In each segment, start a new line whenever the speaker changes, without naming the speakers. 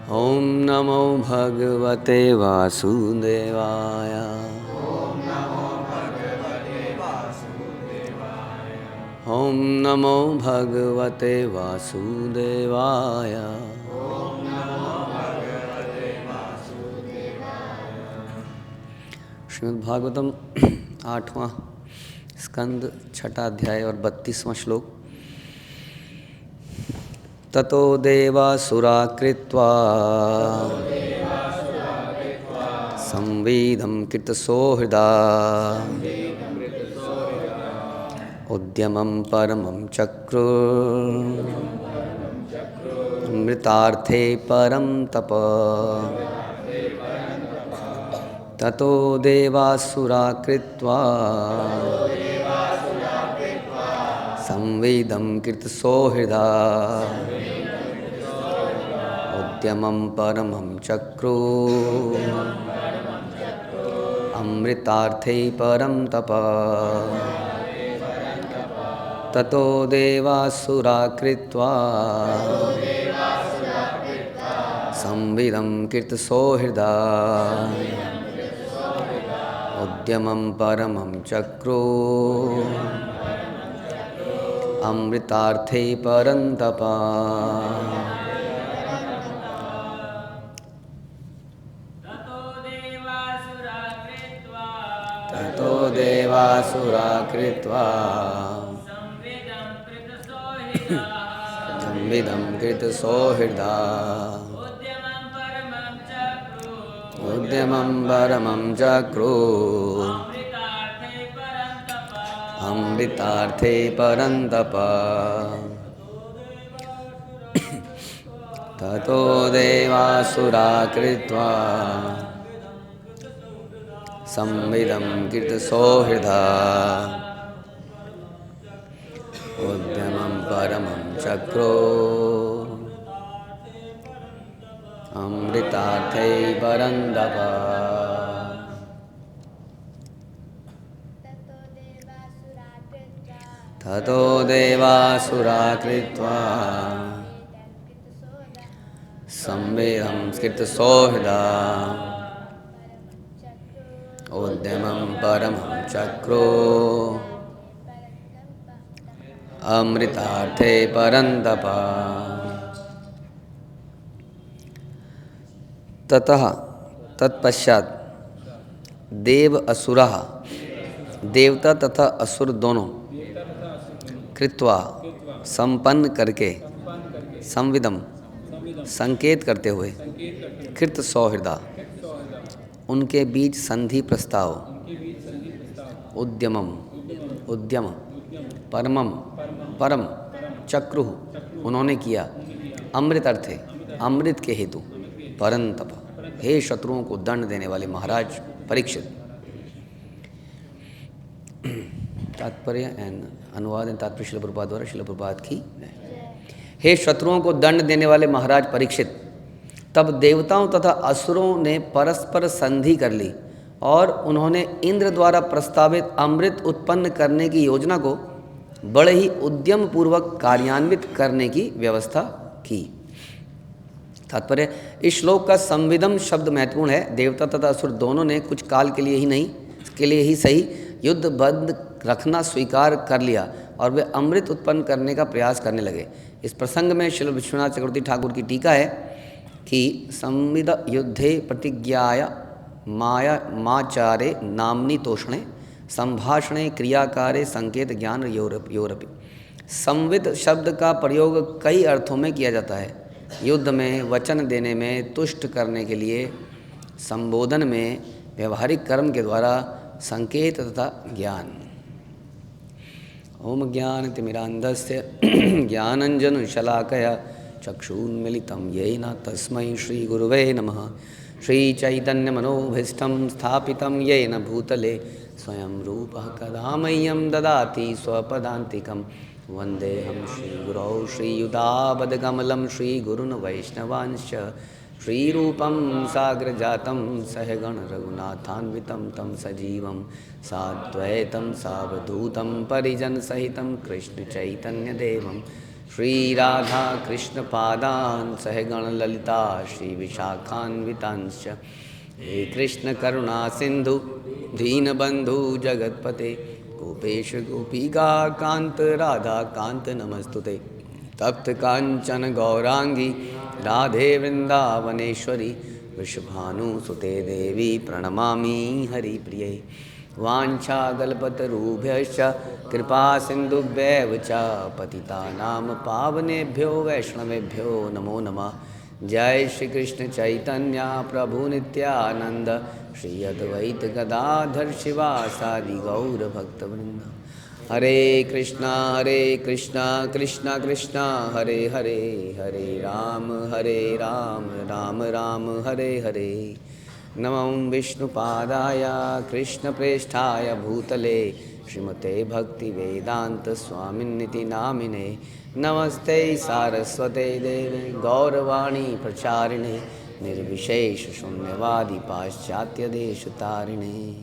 ॐ नमो भगवते वासुदेवाय। ॐ नमो भगवते वासुदेवाय। श्रीमद्भागवतम 8वां स्कंद 6ठा अध्याय और 32वां श्लोक। ततो देवासुरा कृत्वा संवेदं कृतसौहृदा उद्यमं परमं चक्रुः अमृतार्थे परं तप। ततो देवासुरा कृत्वा संवेदं कृतसौहृदा उद्यमं परमं चक्रुः अमृतार्थे परं तप। ततो देवासुरा कृत्वा संविदं कृतसौहृदा उद्यमं परमं चक्रुः अमृतार्थे परं तप। ततो देवासुरा कृत्वा संविदं कृतसौहृदा उद्यमं परमं चक्रुः अमृतार्थे परं तप। ततो देवासुरा कृत्वा संविदं कृतसौहृदा उद्यमं परमं चक्रुः अमृतार्थे परं तप। ततो देवासुरा कृत्वा संविदं कृतसौहृदा उद्यमं परमं चक्रुः अमृतार्थे परं तप। ततः तत्पश्चात देव असुरः देवता तथा असुर दोनों कृत्वा संपन्न करके संविदम संकेत करते हुए कृत सौहृदा उनके बीच संधि प्रस्ताव उद्यमम उद्यम परमम परम चक्रुः उन्होंने किया अमृत अर्थे अमृत के हेतु परंतप हे शत्रुओं को दंड देने वाले महाराज परीक्षित। तात्पर्य एंड अनुवाद एंड तात्पर्य शिल प्रभुपाद द्वारा शिल प्रभुपाद की। हे शत्रुओं को दंड देने वाले महाराज परीक्षित, तब देवताओं तथा असुरों ने परस्पर संधि कर ली और उन्होंने इंद्र द्वारा प्रस्तावित अमृत उत्पन्न करने की योजना को बड़े ही उद्यम पूर्वक कार्यान्वित करने की व्यवस्था की। तात्पर्य इस श्लोक का संविदम शब्द महत्वपूर्ण है। देवता तथा असुर दोनों ने कुछ काल के लिए ही नहीं के लिए ही सही युद्ध बंद रखना स्वीकार कर लिया और वे अमृत उत्पन्न करने का प्रयास करने लगे। इस प्रसंग में श्री विश्वनाथ चक्रवर्ती ठाकुर की टीका है कि संविद युद्धे प्रतिज्ञाया माया माचारे नामनी तोषणे संभाषणे क्रियाकारे संकेत ज्ञान योरपि। संविद शब्द का प्रयोग कई अर्थों में किया जाता है। युद्ध में, वचन देने में, तुष्ट करने के लिए, संबोधन में, व्यवहारिक कर्म के द्वारा संकेत तथा ज्ञान। ओम ज्ञानतिमिरान्धस्य ज्ञानञ्जनशलाकया चक्षुन्मिलितं येन तस्मै श्रीगुरुवे नमः। श्रीचैतन्यमनोभीष्टं स्थापितं येन भूतले स्वयं रूपः कदा मह्यं ददाति स्वपदान्तिकं। वन्देऽहं श्रीगुरौ श्रीयुतापदकमलं श्रीगुरुन् वैष्णवांश्च श्रीरूपं साग्रजातं सहगण रघुनाथान्वितं तं सजीवं साद्वैतं सावधूतं परिजनसहितं कृष्णचैतन्यदेवं श्री राधा कृष्ण पादान सहगण ललिता श्री विशाखान्वितांश्च हे कृष्ण करुणा सिंधु दीनबंधु जगतपते गोपेश गोपिका कांत राधा कांत नमस्तुते तप्त कांचन गौरांगी राधे वृंदावनेश्वरी वृषभानुसुते देवी प्रणमामि हरिप्रिये वाञ्छाकल्पतरुभ्यश्च कृपा सिन्धुभ्यैव च पतितानां पावनेभ्यो वैष्णवेभ्यो नमो नमः। जय श्री कृष्ण चैतन्य प्रभु नित्यानंद श्री अद्वैत गदाधर शिवासादि गौर भक्तवृंद। हरे कृष्णा कृष्णा कृष्णा हरे हरे, हरे राम राम राम हरे हरे। नमो विष्णुपादाय कृष्णप्रेष्ठाय भूतले श्रीमते भक्तिवेदांत स्वामिन्निति नामिने। नमस्ते सारस्वते देवे गौरवाणी प्रचारिणे निर्विशेष शून्यवादी पाश्चात्य देश तारिणे।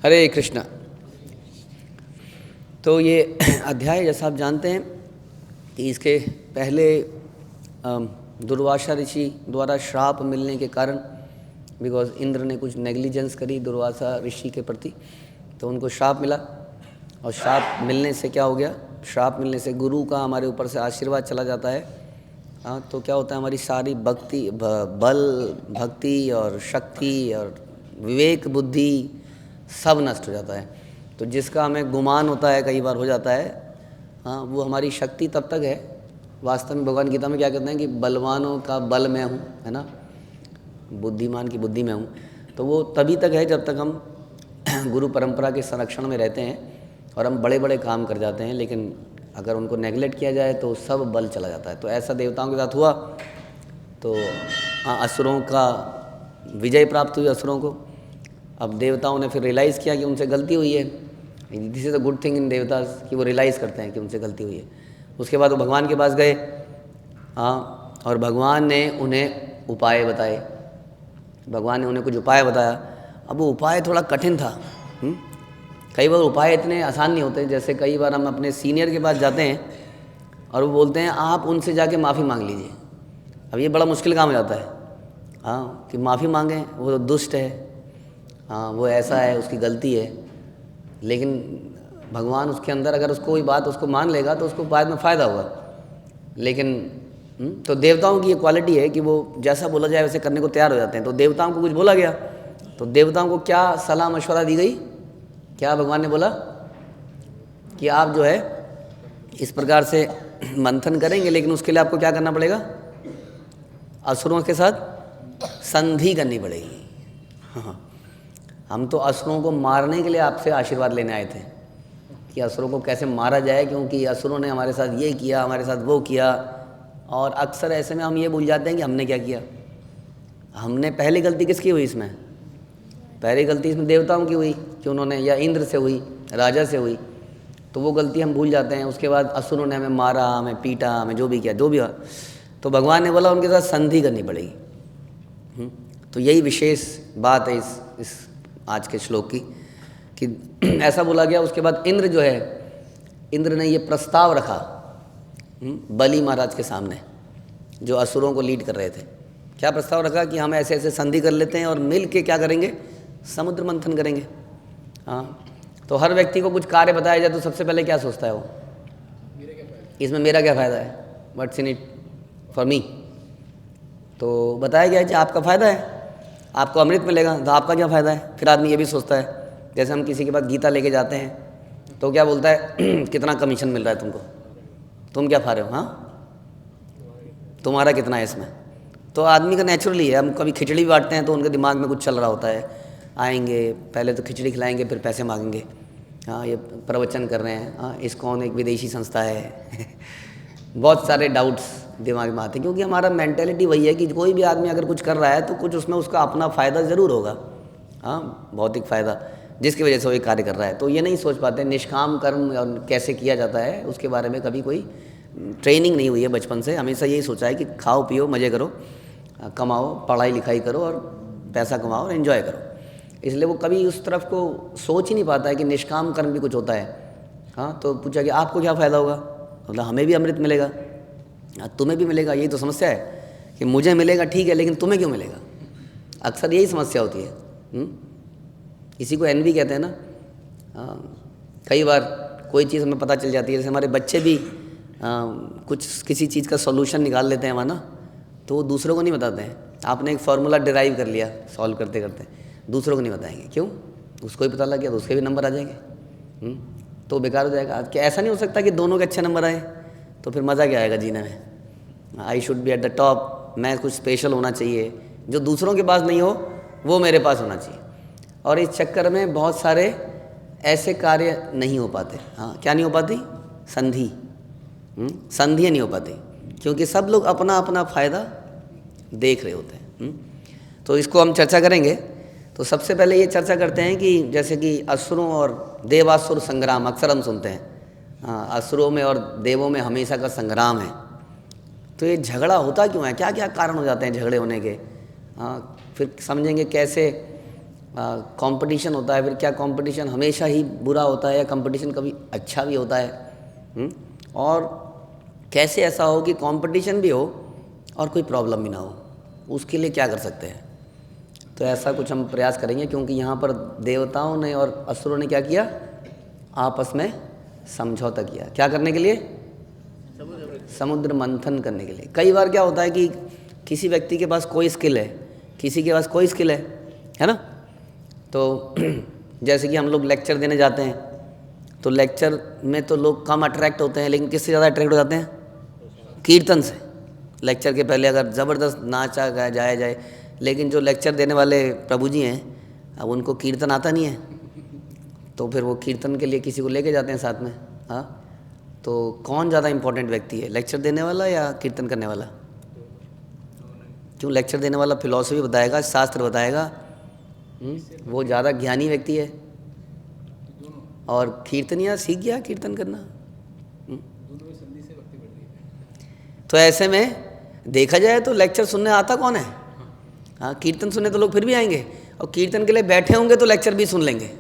हरे कृष्णा। तो ये अध्याय जैसा आप जानते हैं कि इसके पहले दुर्वासा ऋषि द्वारा श्राप मिलने के कारण, बिकॉज इंद्र ने कुछ नेग्लिजेंस करी दुर्वासा ऋषि के प्रति, तो उनको श्राप मिला। और श्राप मिलने से क्या हो गया, श्राप मिलने से गुरु का हमारे ऊपर से आशीर्वाद चला जाता है। हाँ, तो क्या होता है, हमारी सारी भक्ति बल भक्ति और शक्ति और विवेक बुद्धि सब नष्ट हो जाता है। तो जिसका हमें गुमान होता है, कई बार हो जाता है, हाँ, वो हमारी शक्ति तब तक है। वास्तव में भगवान गीता में क्या कहते हैं कि बलवानों का बल मैं हूँ, है ना, बुद्धिमान की बुद्धि में हूँ। तो वो तभी तक है जब तक हम गुरु परंपरा के संरक्षण में रहते हैं और हम बड़े बड़े काम कर जाते हैं। लेकिन अगर उनको नेगलेक्ट किया जाए तो सब बल चला जाता है। तो ऐसा देवताओं के साथ हुआ। तो हाँ, असुरों का विजय प्राप्त हुई असुरों को। अब देवताओं ने फिर रियलाइज़ किया कि उनसे गलती हुई है। This is a good thing in देवतास कि वो रियलाइज़ करते हैं कि उनसे गलती हुई है। उसके बाद वो भगवान के पास गए, हाँ, और भगवान ने उन्हें उपाय बताए। भगवान ने उन्हें कुछ उपाय बताया। अब वो उपाय थोड़ा कठिन था। कई बार उपाय इतने आसान नहीं होते। जैसे कई बार हम अपने सीनियर के पास जाते हैं और वो बोलते हैं आप उनसे जाके माफ़ी मांग लीजिए। अब ये बड़ा मुश्किल काम हो जाता है, हाँ, कि माफ़ी मांगें, वो दुष्ट है, हाँ, वो ऐसा है, उसकी गलती है। लेकिन भगवान उसके अंदर अगर उसको कोई बात उसको मान लेगा तो उसको बाद में फ़ायदा होगा। लेकिन तो देवताओं की ये क्वालिटी है कि वो जैसा बोला जाए वैसे करने को तैयार हो जाते हैं। तो देवताओं को कुछ बोला गया, तो देवताओं को क्या सलाह मशवरा दी गई, क्या भगवान ने बोला कि आप जो है इस प्रकार से मंथन करेंगे, लेकिन उसके लिए आपको क्या करना पड़ेगा, असुरों के साथ संधि करनी पड़ेगी। हाँ, हम तो असुरों को मारने के लिए आपसे आशीर्वाद लेने आए थे कि असुरों को कैसे मारा जाए, क्योंकि असुरों ने हमारे साथ ये किया, हमारे साथ वो किया। और अक्सर ऐसे में हम ये भूल जाते हैं कि हमने क्या किया। हमने पहली गलती किसकी हुई इसमें, पहली गलती इसमें देवताओं की हुई कि उन्होंने, या इंद्र से हुई, राजा से हुई। तो वो गलती हम भूल जाते हैं। उसके बाद असुरों ने हमें मारा, हमें पीटा, हमें जो भी किया, जो भी हुआ, तो भगवान ने बोला उनके साथ संधि करनी पड़ेगी। तो यही विशेष बात है इस आज के श्लोक की कि ऐसा बोला गया। उसके बाद इंद्र जो है, इंद्र ने ये प्रस्ताव रखा बलि महाराज के सामने, जो असुरों को लीड कर रहे थे। क्या प्रस्ताव रखा कि हम ऐसे ऐसे संधि कर लेते हैं और मिल के क्या करेंगे, समुद्र मंथन करेंगे। हाँ, तो हर व्यक्ति को कुछ कार्य बताया जाए तो सबसे पहले क्या सोचता है वो, इसमें मेरा क्या फ़ायदा है, what's in it for me. तो बताया गया कि आपका फ़ायदा है, आपको अमृत मिलेगा, तो आपका क्या फ़ायदा है। फिर आदमी ये भी सोचता है, जैसे हम किसी के पास गीता लेके जाते हैं तो क्या बोलता है कितना कमीशन मिल रहा है तुमको, तुम क्या खा रहे हो, हाँ, तुम्हारा कितना है इसमें। तो आदमी का नेचुरली है, हम कभी खिचड़ी भी बांटते हैं तो उनके दिमाग में कुछ चल रहा होता है, आएंगे पहले तो खिचड़ी खिलाएंगे फिर पैसे मांगेंगे। हाँ, ये प्रवचन कर रहे हैं, हाँ, इस्कॉन एक विदेशी संस्था है बहुत सारे डाउट्स दिमाग में आते हैं, क्योंकि हमारा मेंटेलिटी वही है कि कोई भी आदमी अगर कुछ कर रहा है तो कुछ उसमें उसका अपना फ़ायदा ज़रूर होगा, हाँ, भौतिक फ़ायदा, जिसकी वजह से वो कार्य कर रहा है। तो ये नहीं सोच पाते निष्काम कर्म और कैसे किया जाता है, उसके बारे में कभी कोई ट्रेनिंग नहीं हुई है बचपन से। हमेशा यही सोचा है कि खाओ पियो मज़े करो, कमाओ, पढ़ाई लिखाई करो और पैसा कमाओ और एंजॉय करो। इसलिए वो कभी उस तरफ को सोच ही नहीं पाता है कि निष्काम कर्म भी कुछ होता है। हाँ, तो पूछा कि आपको क्या फ़ायदा होगा, मतलब हमें भी अमृत मिलेगा, तुम्हें भी मिलेगा, यही तो समस्या है कि मुझे मिलेगा ठीक है, लेकिन तुम्हें क्यों मिलेगा। अक्सर यही समस्या होती है। इसी को एनवी कहते हैं ना। कई बार कोई चीज़ हमें पता चल जाती है, जैसे हमारे बच्चे भी कुछ किसी चीज़ का सॉल्यूशन निकाल लेते हैं वहाँ ना, तो वो दूसरों को नहीं बताते हैं। आपने एक फार्मूला डिराइव कर लिया सॉल्व करते करते, दूसरों को नहीं बताएंगे, क्यों? उसको ही पता लग गया तो उसके भी नंबर आ जाएंगे, तो बेकार हो जाएगा। क्या ऐसा नहीं हो सकता कि दोनों के अच्छे नंबर आए? तो फिर मज़ा क्या आएगा जीने में। I should be at the top, मैं कुछ स्पेशल होना चाहिए, जो दूसरों के पास नहीं हो वो मेरे पास होना चाहिए। और इस चक्कर में बहुत सारे ऐसे कार्य नहीं हो पाते। हाँ, क्या नहीं हो पाती? संधियाँ नहीं हो पाती, क्योंकि सब लोग अपना अपना फ़ायदा देख रहे होते हैं। तो इसको हम चर्चा करेंगे। तो सबसे पहले ये चर्चा करते हैं कि जैसे कि असुरों और देवासुर संग्राम अक्सर हम सुनते हैं। हाँ, असुरों में और देवों में हमेशा का संग्राम है। तो ये झगड़ा होता क्यों है, क्या क्या कारण हो जाते हैं झगड़े होने के। हाँ, फिर समझेंगे कैसे कंपटीशन होता है, फिर क्या कंपटीशन हमेशा ही बुरा होता है या कंपटीशन कभी अच्छा भी होता है। और कैसे ऐसा हो कि कंपटीशन भी हो और कोई प्रॉब्लम भी ना हो, उसके लिए क्या कर सकते हैं। तो ऐसा कुछ हम प्रयास करेंगे, क्योंकि यहाँ पर देवताओं ने और असुरों ने क्या किया, आपस में समझौता किया। क्या करने के लिए? समुद्र मंथन करने के लिए। कई बार क्या होता है कि किसी व्यक्ति के पास कोई स्किल है, किसी के पास कोई स्किल है ना। तो जैसे कि हम लोग लेक्चर देने जाते हैं, तो लेक्चर में तो लोग कम अट्रैक्ट होते हैं, लेकिन किससे ज़्यादा अट्रैक्ट हो जाते हैं? कीर्तन से। लेक्चर के पहले अगर ज़बरदस्त नाचा गाया जाए, लेकिन जो लेक्चर देने वाले प्रभु जी हैं, अब उनको कीर्तन आता नहीं है, तो फिर वो कीर्तन के लिए किसी को लेके जाते हैं साथ में। हाँ, तो कौन ज़्यादा इम्पोर्टेंट व्यक्ति है, लेक्चर देने वाला या कीर्तन करने वाला? क्यों? लेक्चर देने वाला फिलॉसफी बताएगा, शास्त्र बताएगा, वो ज़्यादा ज्ञानी व्यक्ति है, और कीर्तनिया सीख गया कीर्तन करना। तो ऐसे में देखा जाए तो लेक्चर सुनने आता कौन है? हाँ, कीर्तन सुनने तो लोग फिर भी आएंगे, और कीर्तन के लिए बैठे होंगे तो लेक्चर भी सुन लेंगे।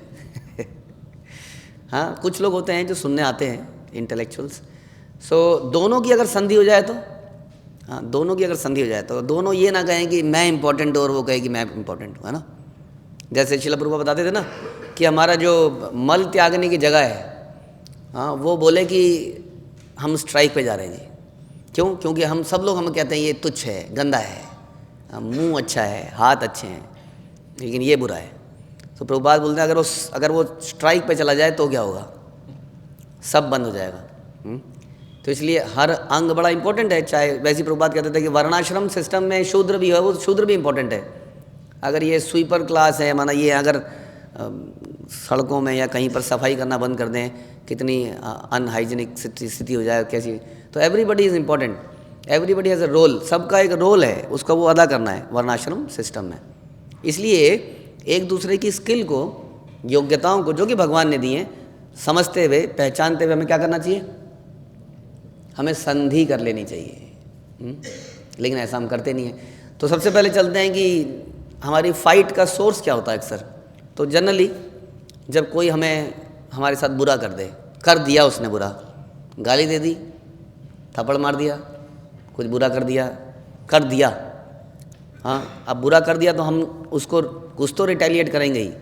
हाँ, कुछ लोग होते हैं जो सुनने आते हैं, इंटेलेक्चुअल्स। सो दोनों की अगर संधि हो जाए तो, हाँ, दोनों की अगर संधि हो जाए तो दोनों ये ना कहें कि मैं इंपॉर्टेंट हूँ और वो कहे कि मैं इंपॉर्टेंट हूँ, है ना। जैसे शिला प्रभुपाद बताते थे ना कि हमारा जो मल त्यागने की जगह है, हाँ, वो बोले कि हम स्ट्राइक पे जा रहे हैं जी। क्यों? क्योंकि हम सब लोग हम कहते हैं ये तुच्छ है, गंदा है, मुंह अच्छा है, हाथ अच्छे हैं, लेकिन ये बुरा है। तो प्रभुपाद बोलते हैं अगर वो स्ट्राइक पे चला जाए तो क्या होगा? सब बंद हो जाएगा। तो इसलिए हर अंग बड़ा इंपॉर्टेंट है। चाहे वैसे प्रभुपाद कहते थे कि वर्णाश्रम सिस्टम में शूद्र भी है, वो शूद्र भी इंपॉर्टेंट है। अगर ये स्वीपर क्लास है, माना ये अगर सड़कों में या कहीं पर सफाई करना बंद कर दें, कितनी अनहाइजीनिक स्थिति हो जाए कैसी, तो everybody is important, everybody has a role, सबका एक रोल है, उसका वो अदा करना है वर्णाश्रम सिस्टम में। इसलिए एक दूसरे की स्किल को, योग्यताओं को जो कि भगवान ने दी हैं, समझते हुए पहचानते हुए हमें क्या करना चाहिए? हमें संधि कर लेनी चाहिए। लेकिन ऐसा हम करते नहीं हैं। तो सबसे पहले चलते हैं कि हमारी फाइट का सोर्स क्या होता है अक्सर। तो जनरली जब कोई हमें हमारे साथ बुरा कर दिया उसने बुरा, गाली दे दी, थप्पड़ मार दिया, कुछ बुरा कर दिया, हाँ, अब बुरा कर दिया तो हम उसको कुछ तो रिटेलिएट करेंगे ही,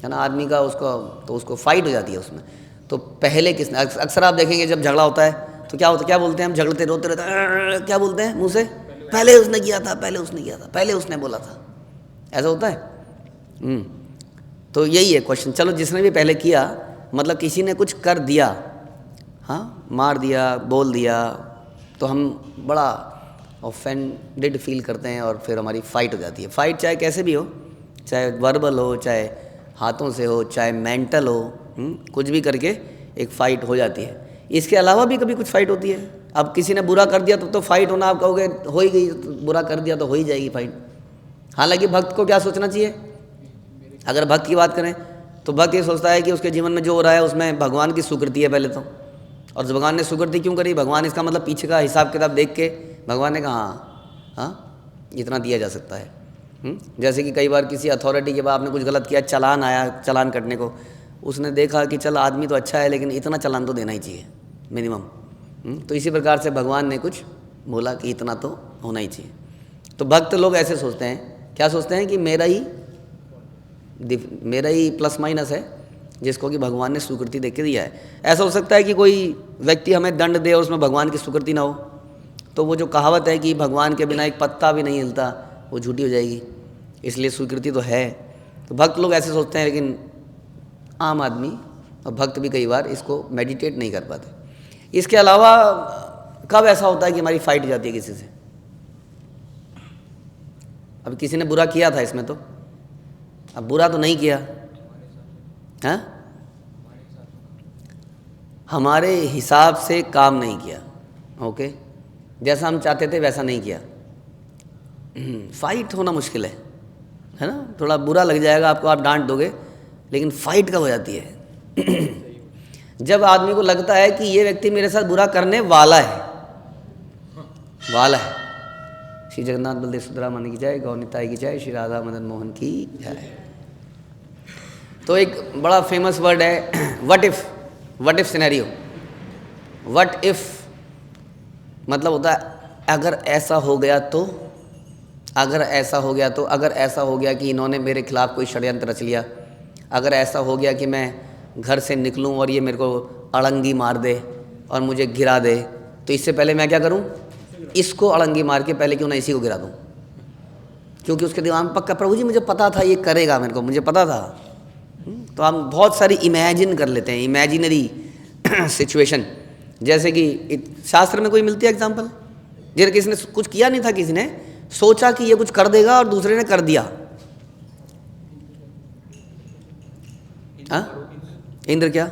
है ना। आदमी का उसको फाइट हो जाती है उसमें। तो पहले किसने, अक्सर आप देखेंगे जब झगड़ा होता है तो क्या होता है, क्या बोलते हैं हम, झगड़ते रोते रहते हैं, क्या बोलते हैं मुँह से? पहले उसने किया था, पहले उसने बोला था, ऐसा होता है। तो यही है क्वेश्चन। चलो, जिसने भी पहले किया, मतलब किसी ने कुछ कर दिया, हाँ, मार दिया, बोल दिया, तो हम बड़ा ऑफेंडेड फील करते हैं और फिर हमारी फ़ाइट हो जाती है। फ़ाइट चाहे कैसे भी हो, चाहे वर्बल हो, चाहे हाथों से हो, चाहे मेंटल हो, कुछ भी करके एक फ़ाइट हो जाती है। इसके अलावा भी कभी कुछ फ़ाइट होती है। अब किसी ने बुरा कर दिया तो फ़ाइट होना, आप कहोगे हो ही गई, तो बुरा कर दिया तो हो ही जाएगी फ़ाइट। हालांकि भक्त को क्या सोचना चाहिए? अगर भक्त की बात करें तो भक्त ये सोचता है कि उसके जीवन में जो हो रहा है उसमें भगवान की स्वीकृति है पहले तो, और भगवान ने स्वीकृति क्यों करी? भगवान, इसका मतलब पीछे का हिसाब किताब देख के भगवान ने कहा हाँ, इतना दिया जा सकता है। जैसे कि कई बार किसी अथॉरिटी के बाद आपने कुछ गलत किया, चालान आया चालान कटने को, उसने देखा कि चल आदमी तो अच्छा है लेकिन इतना चालान तो देना ही चाहिए मिनिमम। तो इसी प्रकार से भगवान ने कुछ बोला कि इतना तो होना ही चाहिए। तो भक्त लोग ऐसे सोचते हैं, क्या सोचते हैं कि मेरा ही प्लस माइनस है जिसको कि भगवान ने स्वीकृति दे के दिया है। ऐसा हो सकता है कि कोई व्यक्ति हमें दंड दे और उसमें भगवान की स्वीकृति ना हो, तो वो जो कहावत है कि भगवान के बिना एक पत्ता भी नहीं हिलता, वो झूठी हो जाएगी। इसलिए स्वीकृति तो है। तो भक्त लोग ऐसे सोचते हैं, लेकिन आम आदमी और भक्त भी कई बार इसको मेडिटेट नहीं कर पाते। इसके अलावा कब ऐसा होता है कि हमारी फाइट जाती है किसी से? अब किसी ने बुरा किया था इसमें, तो अब बुरा तो नहीं किया, हाँ, हमारे हिसाब से काम नहीं किया, ओके, जैसा हम चाहते थे वैसा नहीं किया। फाइट होना मुश्किल है ना? थोड़ा बुरा लग जाएगा आपको, आप डांट दोगे, लेकिन फाइट कब हो जाती है? जब आदमी को लगता है कि ये व्यक्ति मेरे साथ बुरा करने वाला है। श्री जगन्नाथ बलदेव सुभद्रा की जय, गौर निताई की जय, श्री राधा मदन मोहन की जय। तो एक बड़ा फेमस वर्ड है what if scenario. What if मतलब होता है अगर ऐसा हो गया तो, अगर ऐसा हो गया तो, अगर ऐसा हो गया कि इन्होंने मेरे खिलाफ कोई षड्यंत्र रच लिया, अगर ऐसा हो गया कि मैं घर से निकलूं और ये मेरे को अड़ंगी मार दे और मुझे गिरा दे, तो इससे पहले मैं क्या करूं? इसको अड़ंगी मार के पहले क्यों ना इसी को गिरा दूं, क्योंकि उसके दिमाग में पक्का प्रभु जी मुझे पता था ये करेगा, मेरे को मुझे पता था। तो हम बहुत सारी इमेजिन कर लेते हैं, इमेजिनरी सिचुएशन। जैसे कि शास्त्र में कोई मिलती है एग्जाम्पल, जैसे किसी ने कुछ किया नहीं था, किसी ने सोचा कि ये कुछ कर देगा और दूसरे ने कर दिया। इंद्र क्या?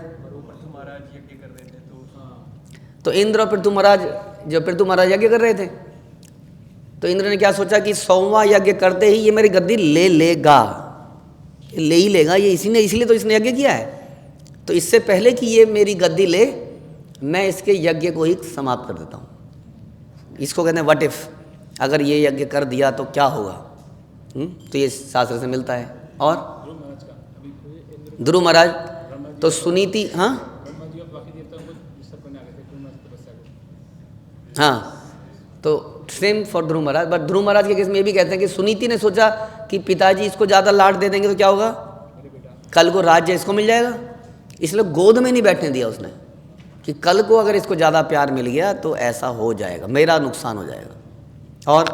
तो इंद्र और पृथु महाराज, जो पृथु महाराज यज्ञ कर रहे थे, तो इंद्र ने क्या सोचा कि 100वां यज्ञ करते ही ये मेरी गद्दी ले लेगा, ले ही लेगा ये, इसलिए तो इसने यज्ञ किया है। तो इससे पहले कि ये मेरी गद्दी ले, मैं इसके यज्ञ को ही समाप्त कर देता हूँ। इसको कहते हैं व्हाट इफ, अगर ये यज्ञ कर दिया तो क्या होगा। तो ये शास्त्र से मिलता है। और ध्रुव महाराज तो सुनीति, हाँ, तो same for Dhruv Maharaj. But Dhruv Maharaj के केस में ये भी कहते हैं कि सुनीति ने सोचा कि पिताजी इसको ज़्यादा लाड दे देंगे तो क्या होगा, कल को राज्य इसको मिल जाएगा, इसलिए गोद में नहीं बैठने दिया उसने, कि कल को अगर इसको ज़्यादा प्यार मिल गया तो ऐसा हो जाएगा, मेरा नुकसान हो जाएगा। और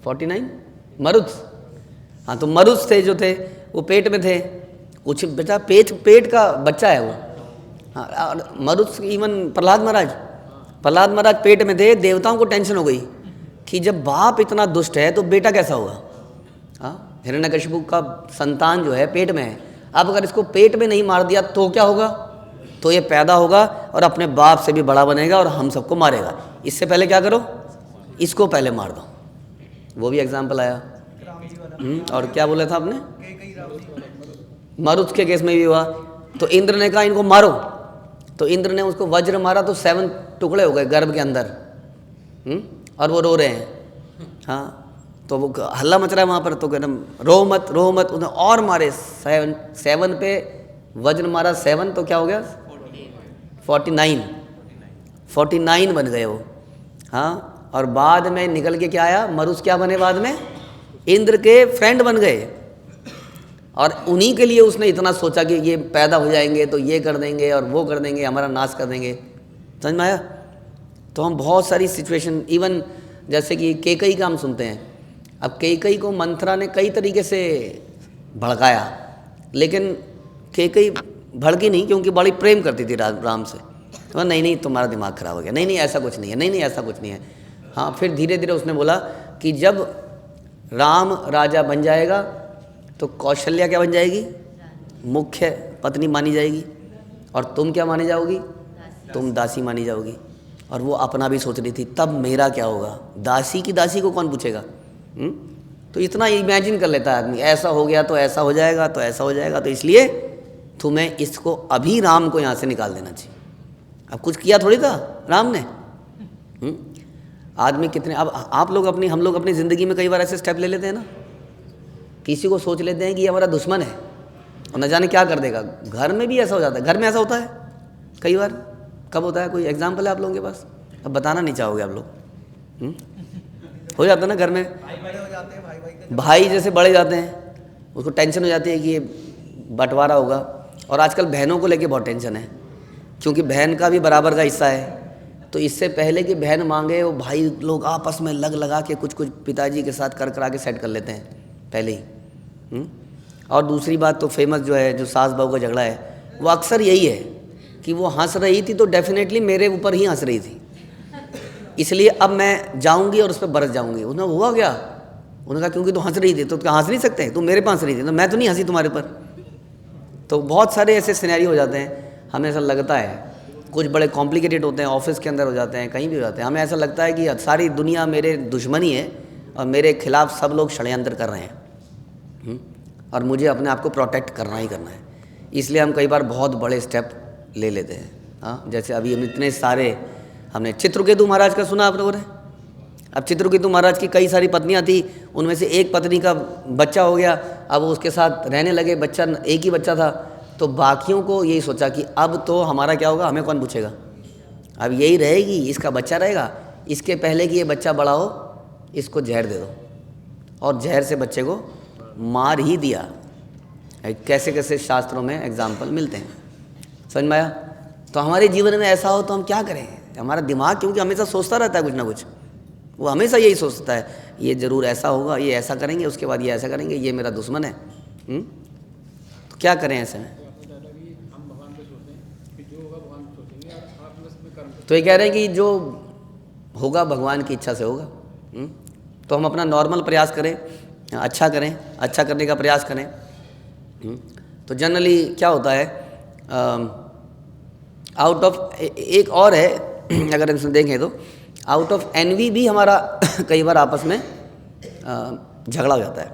49 मरुद, हाँ, तो मरुद थे जो थे वो पेट में थे, कुछ बेटा पेट का बच्चा है वो। हाँ, मरुद, इवन प्रहलाद महाराज पेट में थे। देवताओं को टेंशन हो गई कि जब बाप इतना दुष्ट है तो बेटा कैसा होगा। हाँ, हिरण्यकशिपु का संतान जो है पेट में है, अब अगर इसको पेट में नहीं मार दिया तो क्या होगा, तो ये पैदा होगा और अपने बाप से भी बड़ा बनेगा और हम सबको मारेगा। इससे पहले क्या करो, इसको पहले मार दो। वो भी एग्जाम्पल आया। और क्या बोला था आपने, मरुद के केस में भी हुआ। तो इंद्र ने कहा इनको मारो, तो इंद्र ने उसको वज्र मारा तो 7 टुकड़े हो गए गर्भ के अंदर। और वो रो रहे हैं। हाँ, तो वो हल्ला मच रहा है वहाँ पर, तो कहना रो मत उन्हें और मारे। 7 पे वज्र मारा 7, तो क्या हो गया 49 बन गए वो। हाँ, और बाद में निकल के क्या आया, मरुद क्या बने बाद में, इंद्र के फ्रेंड बन गए। और उन्हीं के लिए उसने इतना सोचा कि ये पैदा हो जाएंगे तो ये कर देंगे और वो कर देंगे, हमारा नाश कर देंगे। समझ में आया? तो हम बहुत सारी सिचुएशन, इवन जैसे कि कैकेयी का हम सुनते हैं। अब कैकेयी को मंथरा ने कई तरीके से भड़काया, लेकिन कैकेयी भड़की नहीं, क्योंकि बड़ी प्रेम करती थी राम से। तो नहीं तुम्हारा दिमाग खराब हो गया, नहीं ऐसा कुछ नहीं है, नहीं ऐसा कुछ नहीं है। हाँ, फिर धीरे धीरे उसने बोला कि जब राम राजा बन जाएगा तो कौशल्या क्या बन जाएगी, मुख्य पत्नी मानी जाएगी, और तुम क्या मानी जाओगी, तुम दासी मानी जाओगी। और वो अपना भी सोच रही थी तब मेरा क्या होगा, दासी की दासी को कौन पूछेगा। तो इतना इमेजिन कर लेता है आदमी, ऐसा हो गया तो ऐसा हो जाएगा, तो ऐसा हो जाएगा, तो इसलिए तुम्हें इसको अभी राम को यहाँ से निकाल देना चाहिए। अब कुछ किया थोड़ी था राम ने। आदमी कितने, अब आप लोग अपनी, हम लोग अपनी ज़िंदगी में कई बार ऐसे स्टेप ले लेते हैं ना, किसी को सोच लेते हैं कि ये हमारा दुश्मन है और न जाने क्या कर देगा। घर में भी ऐसा हो जाता है, घर में ऐसा होता है कई बार। कब होता है, कोई एग्जाम्पल है आप लोगों के पास? अब बताना नहीं चाहोगे आप लोग। हो जाता है ना घर में, भाई जैसे बड़े जाते हैं, उसको टेंशन हो जाती है कि ये बंटवारा होगा। और आजकल बहनों को लेके बहुत टेंशन है, क्योंकि बहन का भी बराबर का हिस्सा है। तो इससे पहले कि बहन मांगे, वो भाई लोग आपस में लगा के कुछ पिताजी के साथ करा के सेट कर लेते हैं पहले ही। और दूसरी बात तो फेमस जो है, जो सास बहू का झगड़ा है, वो अक्सर यही है कि वो हंस रही थी तो डेफिनेटली मेरे ऊपर ही हंस रही थी, इसलिए अब मैं जाऊंगी और उस पर बरस जाऊंगी। उसने हुआ क्या? उन्होंने कहा क्योंकि तो हंस रही थी, तो क्या हंस नहीं सकते? तुम मेरे पे हंस रही थी, तो मैं तो नहीं हंसी तुम्हारे ऊपर। तो बहुत सारे ऐसे सिनेरियो हो जाते हैं, हमें ऐसा लगता है। कुछ बड़े कॉम्प्लिकेटेड होते हैं, ऑफिस के अंदर हो जाते हैं, कहीं भी हो जाते हैं। हमें ऐसा लगता है कि सारी दुनिया मेरे दुश्मनी है और मेरे खिलाफ सब लोग षड्यंत्र कर रहे हैं, और मुझे अपने आप को प्रोटेक्ट करना ही करना है। इसलिए हम कई बार बहुत बड़े स्टेप ले लेते हैं। हाँ, जैसे अभी हम इतने सारे, हमने चित्रकेतु महाराज का सुना आप लोगों ने। अब चित्रकेतु महाराज की कई सारी पत्नियां थी, उनमें से एक पत्नी का बच्चा हो गया, अब वो उसके साथ रहने लगे, बच्चा एक ही बच्चा था। तो बाकियों को यही सोचा कि अब तो हमारा क्या होगा, हमें कौन पूछेगा, अब यही रहेगी, इसका बच्चा रहेगा, इसके पहले कि ये बच्चा बड़ा हो इसको जहर दे दो। और जहर से बच्चे को मार ही दिया। कैसे कैसे शास्त्रों में एग्जाम्पल मिलते हैं, समझ में आया? तो हमारे जीवन में ऐसा हो तो हम क्या करें? हमारा दिमाग क्योंकि हमेशा सोचता रहता है कुछ ना कुछ, वो हमेशा यही सोचता है ये ज़रूर ऐसा होगा, ये ऐसा करेंगे, उसके बाद ये ऐसा करेंगे, ये मेरा दुश्मन है। तो क्या करें ऐसे में? तो ये कह रहे हैं कि जो होगा भगवान की इच्छा से होगा। तो हम अपना नॉर्मल प्रयास करें, अच्छा करें, अच्छा करने का प्रयास करें। तो जनरली क्या होता है, आउट ऑफ एक और है, अगर हम देखें तो आउट ऑफ एनवी भी हमारा कई बार आपस में झगड़ा हो जाता है।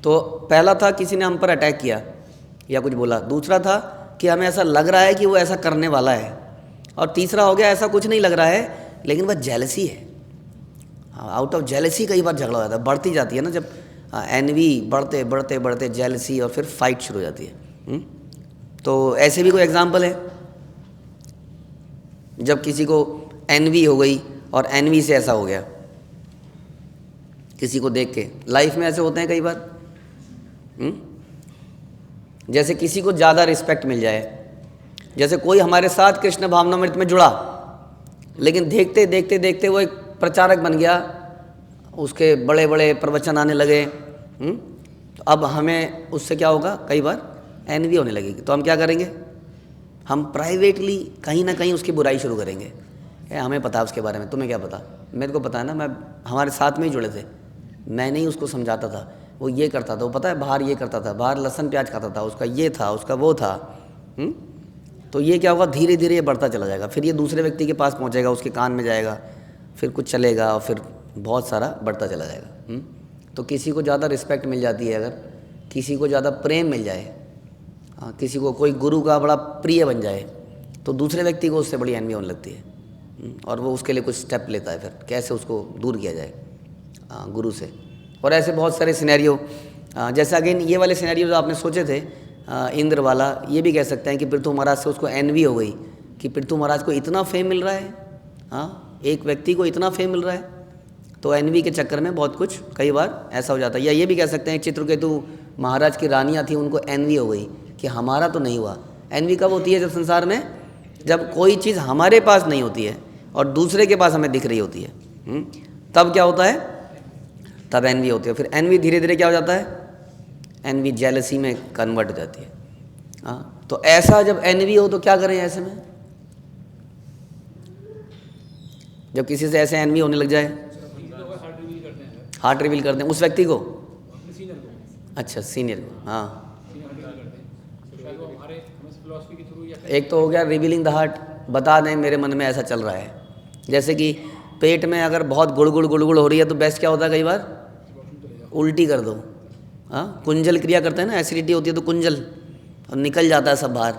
तो पहला था किसी ने हम पर अटैक किया या कुछ बोला, दूसरा था कि हमें ऐसा लग रहा है कि वो ऐसा करने वाला है, और तीसरा हो गया ऐसा कुछ नहीं लग रहा है लेकिन वह जेलसी है। आउट ऑफ जेलसी कई बार झगड़ा हो जाता है, बढ़ती जाती है ना, जब एनवी बढ़ते बढ़ते बढ़ते जेलसी और फिर फाइट शुरू हो जाती है। तो ऐसे भी कोई एग्जाम्पल है जब किसी को एनवी हो गई और एनवी से ऐसा हो गया किसी को देख के? लाइफ में ऐसे होते हैं कई बार। जैसे किसी को ज़्यादा रिस्पेक्ट मिल जाए, जैसे कोई हमारे साथ कृष्ण भावनामृत में जुड़ा, लेकिन देखते देखते देखते वो एक प्रचारक बन गया, उसके बड़े बड़े प्रवचन आने लगे। तो अब हमें उससे क्या होगा, कई बार एनवी होने लगेगी। तो हम क्या करेंगे, हम प्राइवेटली कहीं ना कहीं उसकी बुराई शुरू करेंगे। हमें पता है उसके बारे में, तुम्हें क्या पता? मेरे को पता है ना, मैं हमारे साथ में ही जुड़े थे, मैंने ही उसको समझाता था, वो ये करता था, वो पता है बाहर ये करता था, बाहर लहसुन प्याज खाता था, उसका ये था, उसका वो था। तो ये क्या होगा, धीरे धीरे ये बढ़ता चला जाएगा, फिर ये दूसरे व्यक्ति के पास पहुंचेगा, उसके कान में जाएगा, फिर कुछ चलेगा और फिर बहुत सारा बढ़ता चला जाएगा। तो किसी को ज़्यादा रिस्पेक्ट मिल जाती है, अगर किसी को ज़्यादा प्रेम मिल जाए, किसी को कोई गुरु का बड़ा प्रिय बन जाए, तो दूसरे व्यक्ति को उससे बड़ी एनवी होने लगती है, और वो उसके लिए कुछ स्टेप लेता है, फिर कैसे उसको दूर किया जाए गुरु से। और ऐसे बहुत सारे सिनेरियो, जैसे अगेन ये वाले सिनेरियो जो आपने सोचे थे, इंद्र वाला, ये भी कह सकते हैं कि पृथु महाराज से उसको एनवी हो गई कि पृथु महाराज को इतना फेम मिल रहा है, हाँ, एक व्यक्ति को इतना फेम मिल रहा है, तो एनवी के चक्कर में बहुत कुछ कई बार ऐसा हो जाता है। या ये भी कह सकते हैं चित्रकेतु महाराज की रानियाँ थी, उनको एनवी हो गई कि हमारा तो नहीं हुआ। एनवी कब होती है, जब संसार में जब कोई चीज़ हमारे पास नहीं होती है और दूसरे के पास हमें दिख रही होती है, तब क्या होता है, तब एनवी होती है। फिर एनवी धीरे धीरे क्या हो जाता है, एनवी जेलसी में कन्वर्ट हो जाती है। हाँ, तो ऐसा जब एनवी हो तो क्या करें ऐसे में, जब किसी से ऐसे एनवी होने लग जाए? हार्ट रिवील करते हैं उस व्यक्ति को, अच्छा सीनियर को। हाँ, एक तो हो गया रिवीलिंग द हार्ट, बता दें मेरे मन में ऐसा चल रहा है। जैसे कि पेट में अगर बहुत गुड़गुड़ हो रही है तो बेस्ट क्या होता है, कई बार उल्टी कर दो। हाँ, कुंजल क्रिया करते हैं ना, एसिडिटी होती है तो कुंजल, और निकल जाता है सब बाहर,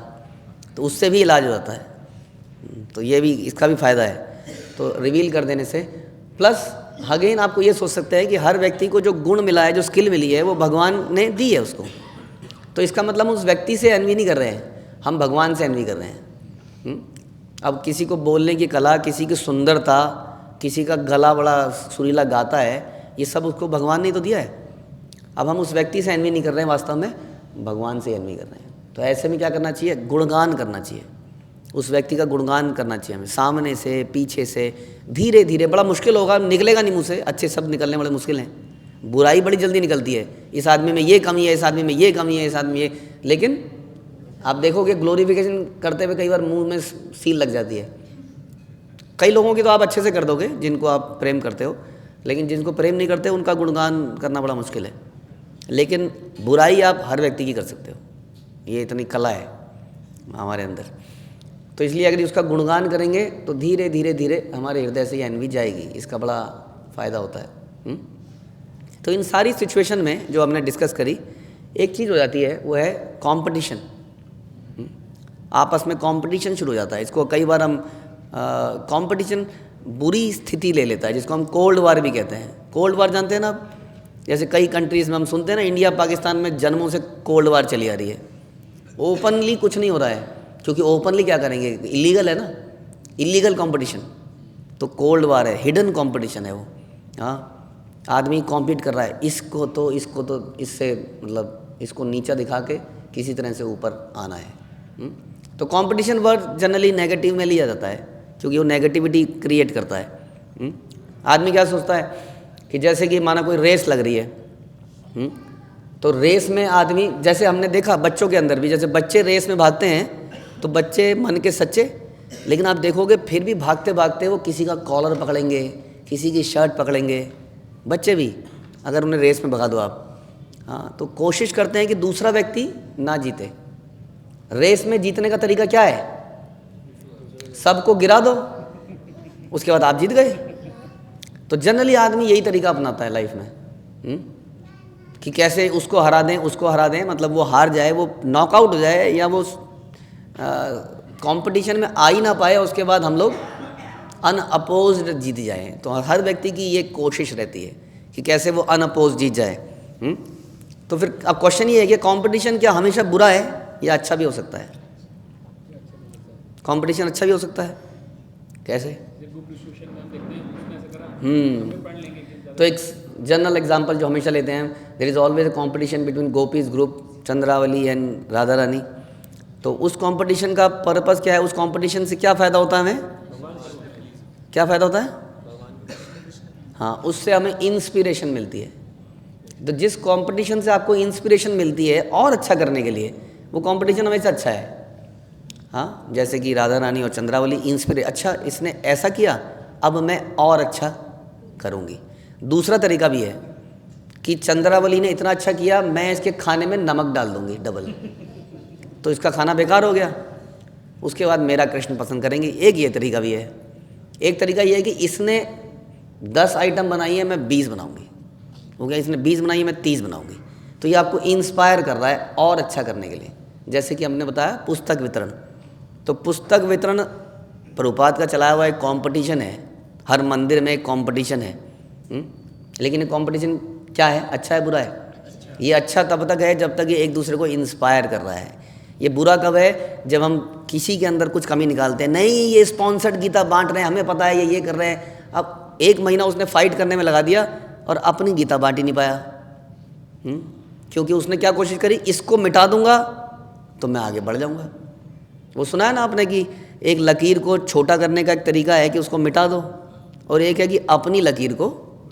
तो उससे भी इलाज हो जाता है। तो ये भी, इसका भी फ़ायदा है। तो रिवील कर देने से, प्लस अगेन आपको ये सोच सकते हैं कि हर व्यक्ति को जो गुण मिला है, जो स्किल मिली है, वो भगवान ने दी है उसको। तो इसका मतलब हम उस व्यक्ति से एनवी नहीं कर रहे हैं, हम भगवान से एनवी कर रहे हैं। अब किसी को बोलने की कला, किसी की सुंदरता, किसी का गला बड़ा सुरीला गाता है, ये सब उसको भगवान ने तो दिया है। अब हम उस व्यक्ति से एनवी नहीं कर रहे हैं, वास्तव में भगवान से एनवी कर रहे हैं। तो ऐसे में क्या करना चाहिए? गुणगान करना चाहिए, उस व्यक्ति का गुणगान करना चाहिए हमें, सामने से, पीछे से, धीरे धीरे। बड़ा मुश्किल होगा, निकलेगा नहीं मुँह से, अच्छे शब्द निकलने बड़े मुश्किल हैं। बुराई बड़ी जल्दी निकलती है, इस आदमी में ये कमी है, इस आदमी में ये कमी है, इस आदमी में ये। लेकिन आप देखोगे ग्लोरिफिकेशन करते हुए कई बार मुंह में सील लग जाती है। कई लोगों की तो आप अच्छे से कर दोगे जिनको आप प्रेम करते हो, लेकिन जिनको प्रेम नहीं करते उनका गुणगान करना बड़ा मुश्किल है। लेकिन बुराई आप हर व्यक्ति की कर सकते हो, ये इतनी कला है हमारे अंदर। तो इसलिए अगर उसका गुणगान करेंगे तो धीरे धीरे धीरे हमारे हृदय से ये एनवी जाएगी, इसका बड़ा फ़ायदा होता है। तो इन सारी सिचुएशन में जो हमने डिस्कस करी, एक चीज़ हो जाती है, वो है कंपटीशन। आपस में कंपटीशन शुरू हो जाता है। इसको कई बार हम कंपटीशन बुरी स्थिति ले लेता है, जिसको हम कोल्ड वार भी कहते हैं। कोल्ड वार जानते हैं ना आप? जैसे कई कंट्रीज़ में हम सुनते हैं ना, इंडिया पाकिस्तान में जन्मों से कोल्ड वार चली आ रही है। ओपनली कुछ नहीं हो रहा है, क्योंकि ओपनली क्या करेंगे, इलीगल है ना, इलीगल कंपटीशन। तो कोल्ड वार है, हिडन कंपटीशन है वो। हाँ, आदमी कॉम्पीट कर रहा है, इसको तो इससे मतलब इसको नीचा दिखा के किसी तरह से ऊपर आना है। तो कंपटीशन वर्ड जनरली नेगेटिव में लिया जाता है, क्योंकि वो नेगेटिविटी क्रिएट करता है। आदमी क्या सोचता है कि जैसे कि माना कोई रेस लग रही है, तो रेस में आदमी, जैसे हमने देखा बच्चों के अंदर भी, जैसे बच्चे रेस में भागते हैं तो बच्चे मन के सच्चे, लेकिन आप देखोगे फिर भी भागते भागते वो किसी का कॉलर पकड़ेंगे, किसी की शर्ट पकड़ेंगे। बच्चे भी अगर उन्हें रेस में भगा दो आप, हाँ, तो कोशिश करते हैं कि दूसरा व्यक्ति ना जीते। रेस में जीतने का तरीका क्या है? सबको गिरा दो, उसके बाद आप जीत गए। तो जनरली आदमी यही तरीका अपनाता है लाइफ में, कि कैसे उसको हरा दें, उसको हरा दें, मतलब वो हार जाए, वो नॉकआउट हो जाए, या वो कंपटीशन में आ ही ना पाए, उसके बाद हम लोग अनअपोज्ड जीत जाए। तो हर व्यक्ति की ये कोशिश रहती है कि कैसे वो अनअपोज्ड जीत जाए। तो फिर अब क्वेश्चन ये है कि कंपटीशन क्या हमेशा बुरा है या अच्छा भी हो सकता है? कंपटीशन अच्छा भी हो सकता है। कैसे? तो एक जनरल एग्जांपल जो हमेशा लेते हैं, there is always a competition between gopis group, Chandravali and Radha Rani. तो उस कंपटीशन का पर्पस क्या है? उस कंपटीशन से क्या फ़ायदा होता है हमें? क्या फ़ायदा होता है? हाँ, उससे हमें इंस्पिरेशन मिलती है। तो जिस कंपटीशन से आपको इंस्पिरेशन मिलती है और अच्छा करने के लिए, वो कंपटीशन हमेशा अच्छा है। हाँ, जैसे कि राधा रानी और चंद्रावली अच्छा इसने ऐसा किया, अब मैं और अच्छा करूँगी। दूसरा तरीका भी है कि चंद्रावली ने इतना अच्छा किया, मैं इसके खाने में नमक डाल दूँगी डबल, तो इसका खाना बेकार हो गया, उसके बाद मेरा कृष्ण पसंद करेंगे। एक ये तरीका भी है। एक तरीका ये है कि इसने 10 आइटम बनाई है, मैं 20 बनाऊँगी, हो गया। इसने 20 बनाई है, मैं 30 बनाऊँगी। तो ये आपको इंस्पायर कर रहा है और अच्छा करने के लिए। जैसे कि हमने बताया पुस्तक वितरण, तो पुस्तक वितरण प्रभुपाद का चलाया हुआ एक कॉम्पिटिशन है, हर मंदिर में एक कॉम्पिटिशन है। लेकिन ये कॉम्पिटिशन क्या है? अच्छा है बुरा है? ये अच्छा तब तक है जब तक ये एक दूसरे को इंस्पायर कर रहा है। ये बुरा कब है? जब हम किसी के अंदर कुछ कमी निकालते हैं। नहीं, ये स्पॉन्सर्ड गीता बांट रहे हैं, हमें पता है ये कर रहे हैं। अब 1 महीना उसने फाइट करने में लगा दिया और अपनी गीता बांट ही नहीं पाया, क्योंकि उसने क्या कोशिश करी, इसको मिटा दूंगा तो मैं आगे बढ़ जाऊंगा। वो सुना है ना आपने कि एक लकीर को छोटा करने का एक तरीका है कि उसको मिटा दो, और एक है कि अपनी लकीर को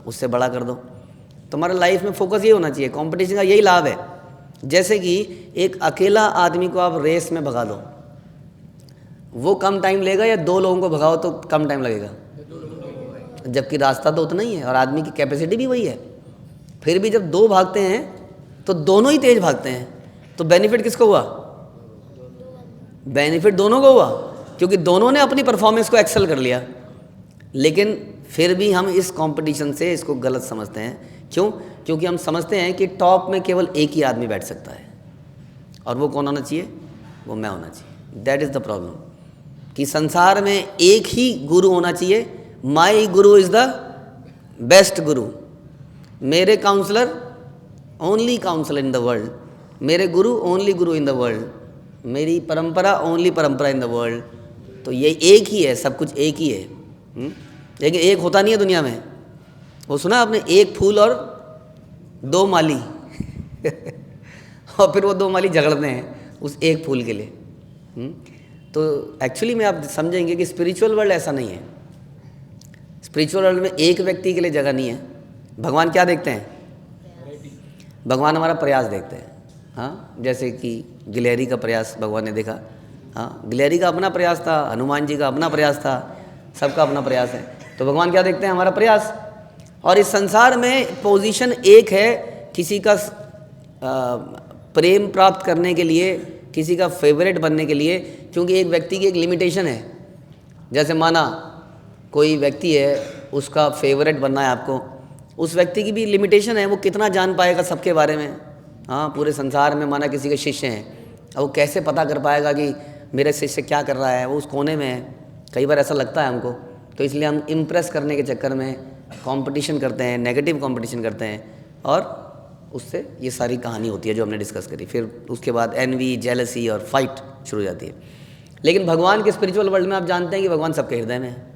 उससे बड़ा कर दो। तो हमारे लाइफ में फोकस ये होना चाहिए। कंपटीशन का यही लाभ है। जैसे कि एक अकेला आदमी को आप रेस में भगा दो, वो कम टाइम लेगा, या 2 लोगों को भगाओ तो कम टाइम लगेगा, जबकि रास्ता तो उतना ही है और आदमी की कैपेसिटी भी वही है। फिर भी जब 2 भागते हैं तो दोनों ही तेज भागते हैं, तो बेनिफिट किसको हुआ? बेनिफिट दोनों को हुआ, क्योंकि दोनों ने अपनी परफॉर्मेंस को एक्सेल कर लिया। लेकिन फिर भी हम इस कंपटीशन से इसको गलत समझते हैं। क्यों? क्योंकि हम समझते हैं कि टॉप में केवल एक ही आदमी बैठ सकता है, और वो कौन होना चाहिए? वो मैं होना चाहिए। दैट इज़ द प्रॉब्लम, कि संसार में एक ही गुरु होना चाहिए, माई गुरु इज द बेस्ट गुरु, मेरे counsellor only counsellor in the world, मेरे guru only Guru in the world, मेरी परंपरा ओनली परंपरा इन द वर्ल्ड। तो ये एक ही है, सब कुछ एक ही है। लेकिन एक होता नहीं है दुनिया में। वो सुना आपने, एक फूल और दो माली और फिर वो दो माली झगड़ते हैं उस एक फूल के लिए। तो एक्चुअली में आप समझेंगे कि स्पिरिचुअल वर्ल्ड ऐसा नहीं है। स्पिरिचुअल वर्ल्ड में एक व्यक्ति के लिए जगह नहीं है। भगवान क्या देखते हैं? भगवान हमारा प्रयास देखते हैं। हाँ, जैसे कि गिलहरी का प्रयास भगवान ने देखा। हाँ, गिलहरी का अपना प्रयास था, हनुमान जी का अपना प्रयास था, सबका अपना प्रयास है। तो भगवान क्या देखते हैं? हमारा प्रयास। और इस संसार में पोजीशन एक है, किसी का प्रेम प्राप्त करने के लिए, किसी का फेवरेट बनने के लिए, क्योंकि एक व्यक्ति की एक लिमिटेशन है। जैसे माना कोई व्यक्ति है, उसका फेवरेट बनना है आपको, उस व्यक्ति की भी लिमिटेशन है, वो कितना जान पाएगा सबके बारे में। हाँ, पूरे संसार में माना किसी के शिष्य हैं, अब वो कैसे पता कर पाएगा कि मेरे शिष्य क्या कर रहा है, वो उस कोने में है। कई बार ऐसा लगता है हमको। तो इसलिए हम इम्प्रेस करने के चक्कर में कंपटीशन करते हैं, नेगेटिव कंपटीशन करते हैं, और उससे ये सारी कहानी होती है जो हमने डिस्कस करी। फिर उसके बाद एनवी, जेलसी और फाइट शुरू हो जाती है। लेकिन भगवान के स्पिरिचुअल वर्ल्ड में आप जानते हैं कि भगवान सबके हृदय में है।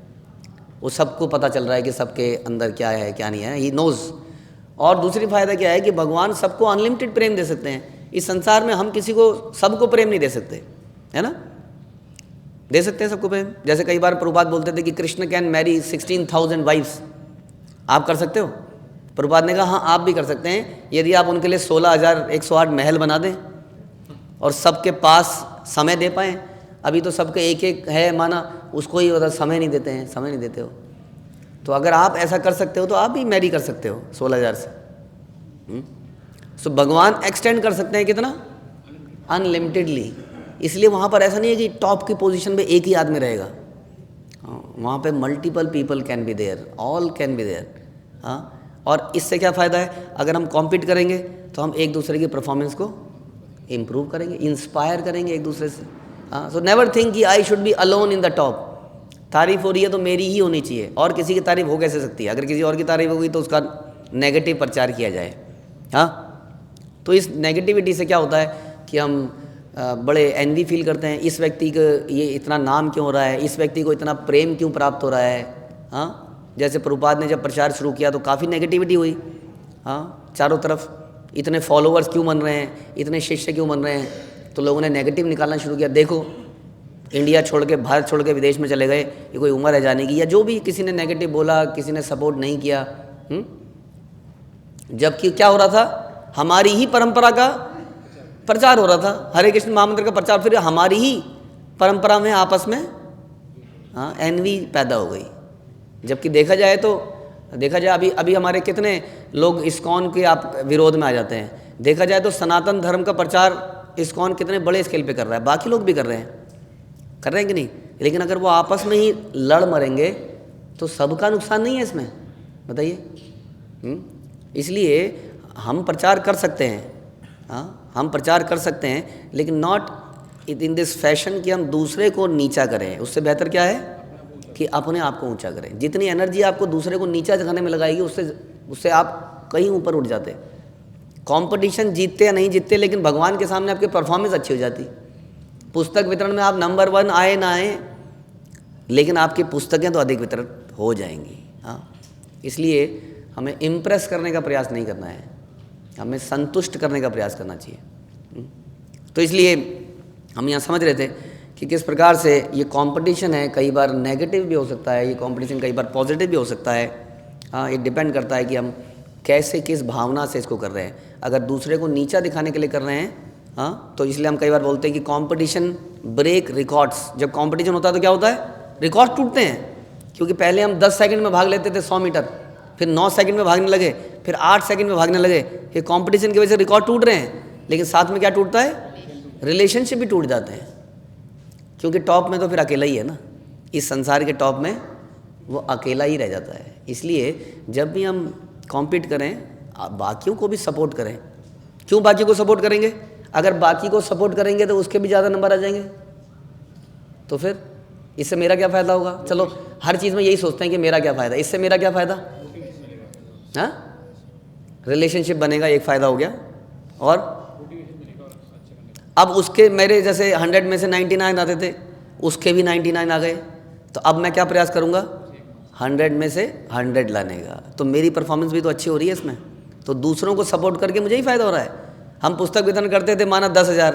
वो सबको पता चल रहा है कि सबके अंदर क्या है क्या नहीं है, ही नोज़। और दूसरी फ़ायदा क्या है कि भगवान सबको अनलिमिटेड प्रेम दे सकते हैं। इस संसार में हम किसी को सबको प्रेम नहीं दे सकते, है ना? दे सकते हैं सबको प्रेम। जैसे कई बार प्रभुपाद बोलते थे कि कृष्ण कैन मैरी 16,000 वाइफ्स। आप कर सकते हो? प्रभुपाद ने कहा हाँ, आप भी कर सकते हैं, यदि आप उनके लिए 16,108 महल बना दें और सबके पास समय दे पाएँ। अभी तो सबके एक एक है, माना उसको ही उधर समय नहीं देते हैं, समय नहीं देते हो। तो अगर आप ऐसा कर सकते हो तो आप भी मैरी कर सकते हो 16,000 से। सो भगवान एक्सटेंड कर सकते हैं कितना? अनलिमिटेडली। इसलिए वहाँ पर ऐसा नहीं है कि टॉप की पोजीशन पे एक ही आदमी रहेगा। वहाँ पे multiple people can be there, all can be there. हाँ, और इससे क्या फ़ायदा है? अगर हम कॉम्पीट करेंगे तो हम एक दूसरे की परफॉर्मेंस को इम्प्रूव करेंगे, इंस्पायर करेंगे एक दूसरे से। हाँ, सो नेवर थिंक कि I should be alone in the top. तारीफ हो रही है तो मेरी ही होनी चाहिए, और किसी की तारीफ हो कैसे सकती है? अगर किसी और की तारीफ होगी तो उसका नेगेटिव प्रचार किया जाए। हाँ, तो इस नेगेटिविटी से क्या होता है कि हम बड़े एनवी फील करते हैं, इस व्यक्ति को ये इतना नाम क्यों हो रहा है, इस व्यक्ति को इतना प्रेम क्यों प्राप्त हो रहा है। हाँ, जैसे प्रभुपाद ने जब प्रचार शुरू किया तो काफ़ी नेगेटिविटी हुई। हाँ, चारों तरफ इतने फॉलोअर्स क्यों बन रहे हैं, इतने शिष्य क्यों बन रहे हैं, तो लोगों ने नेगेटिव निकालना शुरू किया। देखो, इंडिया छोड़ के, भारत छोड़ के विदेश में चले गए, ये कोई उम्र है जाने की, या जो भी किसी ने नेगेटिव बोला, किसी ने सपोर्ट नहीं किया। जबकि क्या हो रहा था? हमारी ही परंपरा का प्रचार हो रहा था, हरे कृष्ण महामंत्र का प्रचार। फिर हमारी ही परंपरा में आपस में हाँ एनवी पैदा हो गई। जबकि देखा जाए अभी हमारे कितने लोग इस्कॉन के आप विरोध में आ जाते हैं। देखा जाए तो सनातन धर्म का प्रचार इस्कॉन कितने बड़े स्केल पे कर रहा है, बाकी लोग भी कर रहे हैं कि नहीं? लेकिन अगर वो आपस में ही लड़ मरेंगे तो सबका नुकसान नहीं है इसमें, बताइए। इसलिए हम प्रचार कर सकते हैं, हाँ हम प्रचार कर सकते हैं, लेकिन नॉट इन दिस फैशन कि हम दूसरे को नीचा करें। उससे बेहतर क्या है कि अपने आप को ऊंचा करें। जितनी एनर्जी आपको दूसरे को नीचा दिखाने में लगाएगी, उससे आप कहीं ऊपर उठ जाते। कंपटीशन जीतते या नहीं जीतते, लेकिन भगवान के सामने आपकी परफॉर्मेंस अच्छी हो जाती। पुस्तक वितरण में आप नंबर 1 आए ना आए, लेकिन आपकी पुस्तकें तो अधिक वितरण हो जाएंगी। हाँ, इसलिए हमें इम्प्रेस करने का प्रयास नहीं करना है, हमें संतुष्ट करने का प्रयास करना चाहिए। तो इसलिए हम यहाँ समझ रहे थे कि किस प्रकार से ये कंपटीशन है, कई बार नेगेटिव भी हो सकता है, ये कंपटीशन कई बार पॉजिटिव भी हो सकता है। हाँ, ये डिपेंड करता है कि हम कैसे, किस भावना से इसको कर रहे हैं। अगर दूसरे को नीचा दिखाने के लिए कर रहे हैं, हाँ, तो इसलिए हम कई बार बोलते हैं कि कंपटीशन ब्रेक रिकॉर्ड्स। जब कंपटीशन होता है तो क्या होता है? रिकॉर्ड टूटते हैं। क्योंकि पहले हम 10 सेकंड में भाग लेते थे 100 मीटर, फिर 9 सेकंड में भागने लगे, फिर 8 सेकंड में भागने लगे। ये कंपटीशन की वजह से रिकॉर्ड टूट रहे हैं, लेकिन साथ में क्या टूटता है? रिलेशनशिप भी टूट जाते हैं। क्योंकि टॉप में तो फिर अकेला ही है ना, इस संसार के टॉप में वो अकेला ही रह जाता है। इसलिए जब भी हम कॉम्पीट करें, बाकियों को भी सपोर्ट करें। क्यों बाकियों को सपोर्ट करेंगे? अगर बाकी को सपोर्ट करेंगे तो उसके भी ज़्यादा नंबर आ जाएंगे, तो फिर इससे मेरा क्या फ़ायदा होगा? चलो हर चीज़ में यही सोचते हैं कि मेरा क्या फ़ायदा, इससे मेरा क्या फ़ायदा? हाँ, रिलेशनशिप बनेगा, एक फ़ायदा हो गया। और अब उसके मेरे जैसे 100 में से 99 आते थे, उसके भी 99 आ गए, तो अब मैं क्या प्रयास करूँगा? 100 में से 100 लाने का। तो मेरी परफॉर्मेंस भी तो अच्छी हो रही है इसमें, तो दूसरों को सपोर्ट करके मुझे ही फ़ायदा हो रहा है। हम पुस्तक वितरण करते थे, माना 10,000,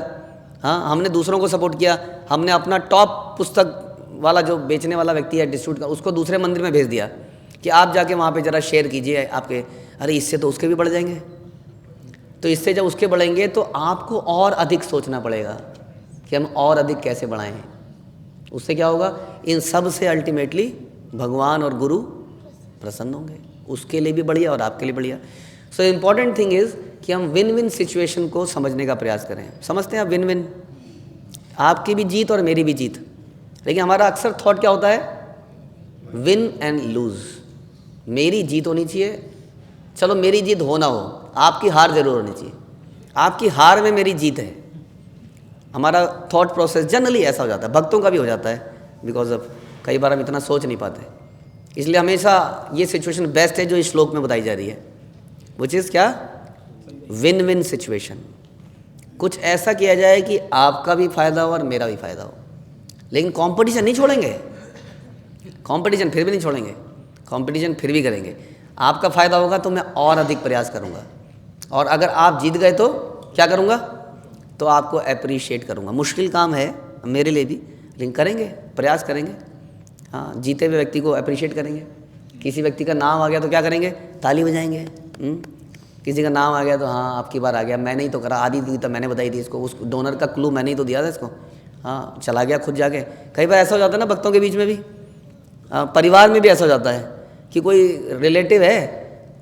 हाँ, हमने दूसरों को सपोर्ट किया, हमने अपना टॉप पुस्तक वाला जो बेचने वाला व्यक्ति है डिस्ट्रीब्यूट का, उसको दूसरे मंदिर में भेज दिया कि आप जाके वहाँ पे ज़रा शेयर कीजिए आपके। अरे इससे तो उसके भी बढ़ जाएंगे। तो इससे जब उसके बढ़ेंगे तो आपको और अधिक सोचना पड़ेगा कि हम और अधिक कैसे बढ़ाएं। उससे क्या होगा? इन सब से अल्टीमेटली भगवान और गुरु प्रसन्न होंगे, उसके लिए भी बढ़िया और आपके लिए बढ़िया। सो इम्पॉर्टेंट थिंग इज़ कि हम विन विन सिचुएशन को समझने का प्रयास करें। समझते हैं आप? विन विन, आपकी भी जीत और मेरी भी जीत। लेकिन हमारा अक्सर थॉट क्या होता है? Win and lose. मेरी जीत होनी चाहिए, चलो मेरी जीत हो ना हो, आपकी हार जरूर होनी चाहिए, आपकी हार में मेरी जीत है। हमारा थॉट प्रोसेस जनरली ऐसा हो जाता है, भक्तों का भी हो जाता है, बिकॉज ऑफ कई बार हम इतना सोच नहीं पाते। इसलिए हमेशा ये सिचुएशन बेस्ट है जो इस श्लोक में बताई जा रही है, विच इज़ क्या? Win win situation. कुछ ऐसा किया जाए कि आपका भी फायदा हो और मेरा भी फायदा हो। लेकिन कंपटीशन नहीं छोड़ेंगे, कंपटीशन फिर भी नहीं छोड़ेंगे, कंपटीशन फिर भी करेंगे। आपका फ़ायदा होगा तो मैं और अधिक प्रयास करूँगा, और अगर आप जीत गए तो क्या करूँगा? तो आपको अप्रिशिएट करूँगा। मुश्किल काम है मेरे लिए भी, लेकिन करेंगे, प्रयास करेंगे। हाँ, जीते हुए व्यक्ति को अप्रिशिएट करेंगे। किसी व्यक्ति का नाम आ गया तो क्या करेंगे? ताली बजाएंगे। किसी का नाम आ गया तो हाँ आपकी बार आ गया, मैंने ही तो करा, आदि दी तो मैंने बताई थी इसको, उस डोनर का क्लू मैंने ही तो दिया था इसको, हाँ चला गया खुद जाके। कई बार ऐसा हो जाता है ना भक्तों के बीच में भी, परिवार में भी ऐसा हो जाता है कि कोई रिलेटिव है,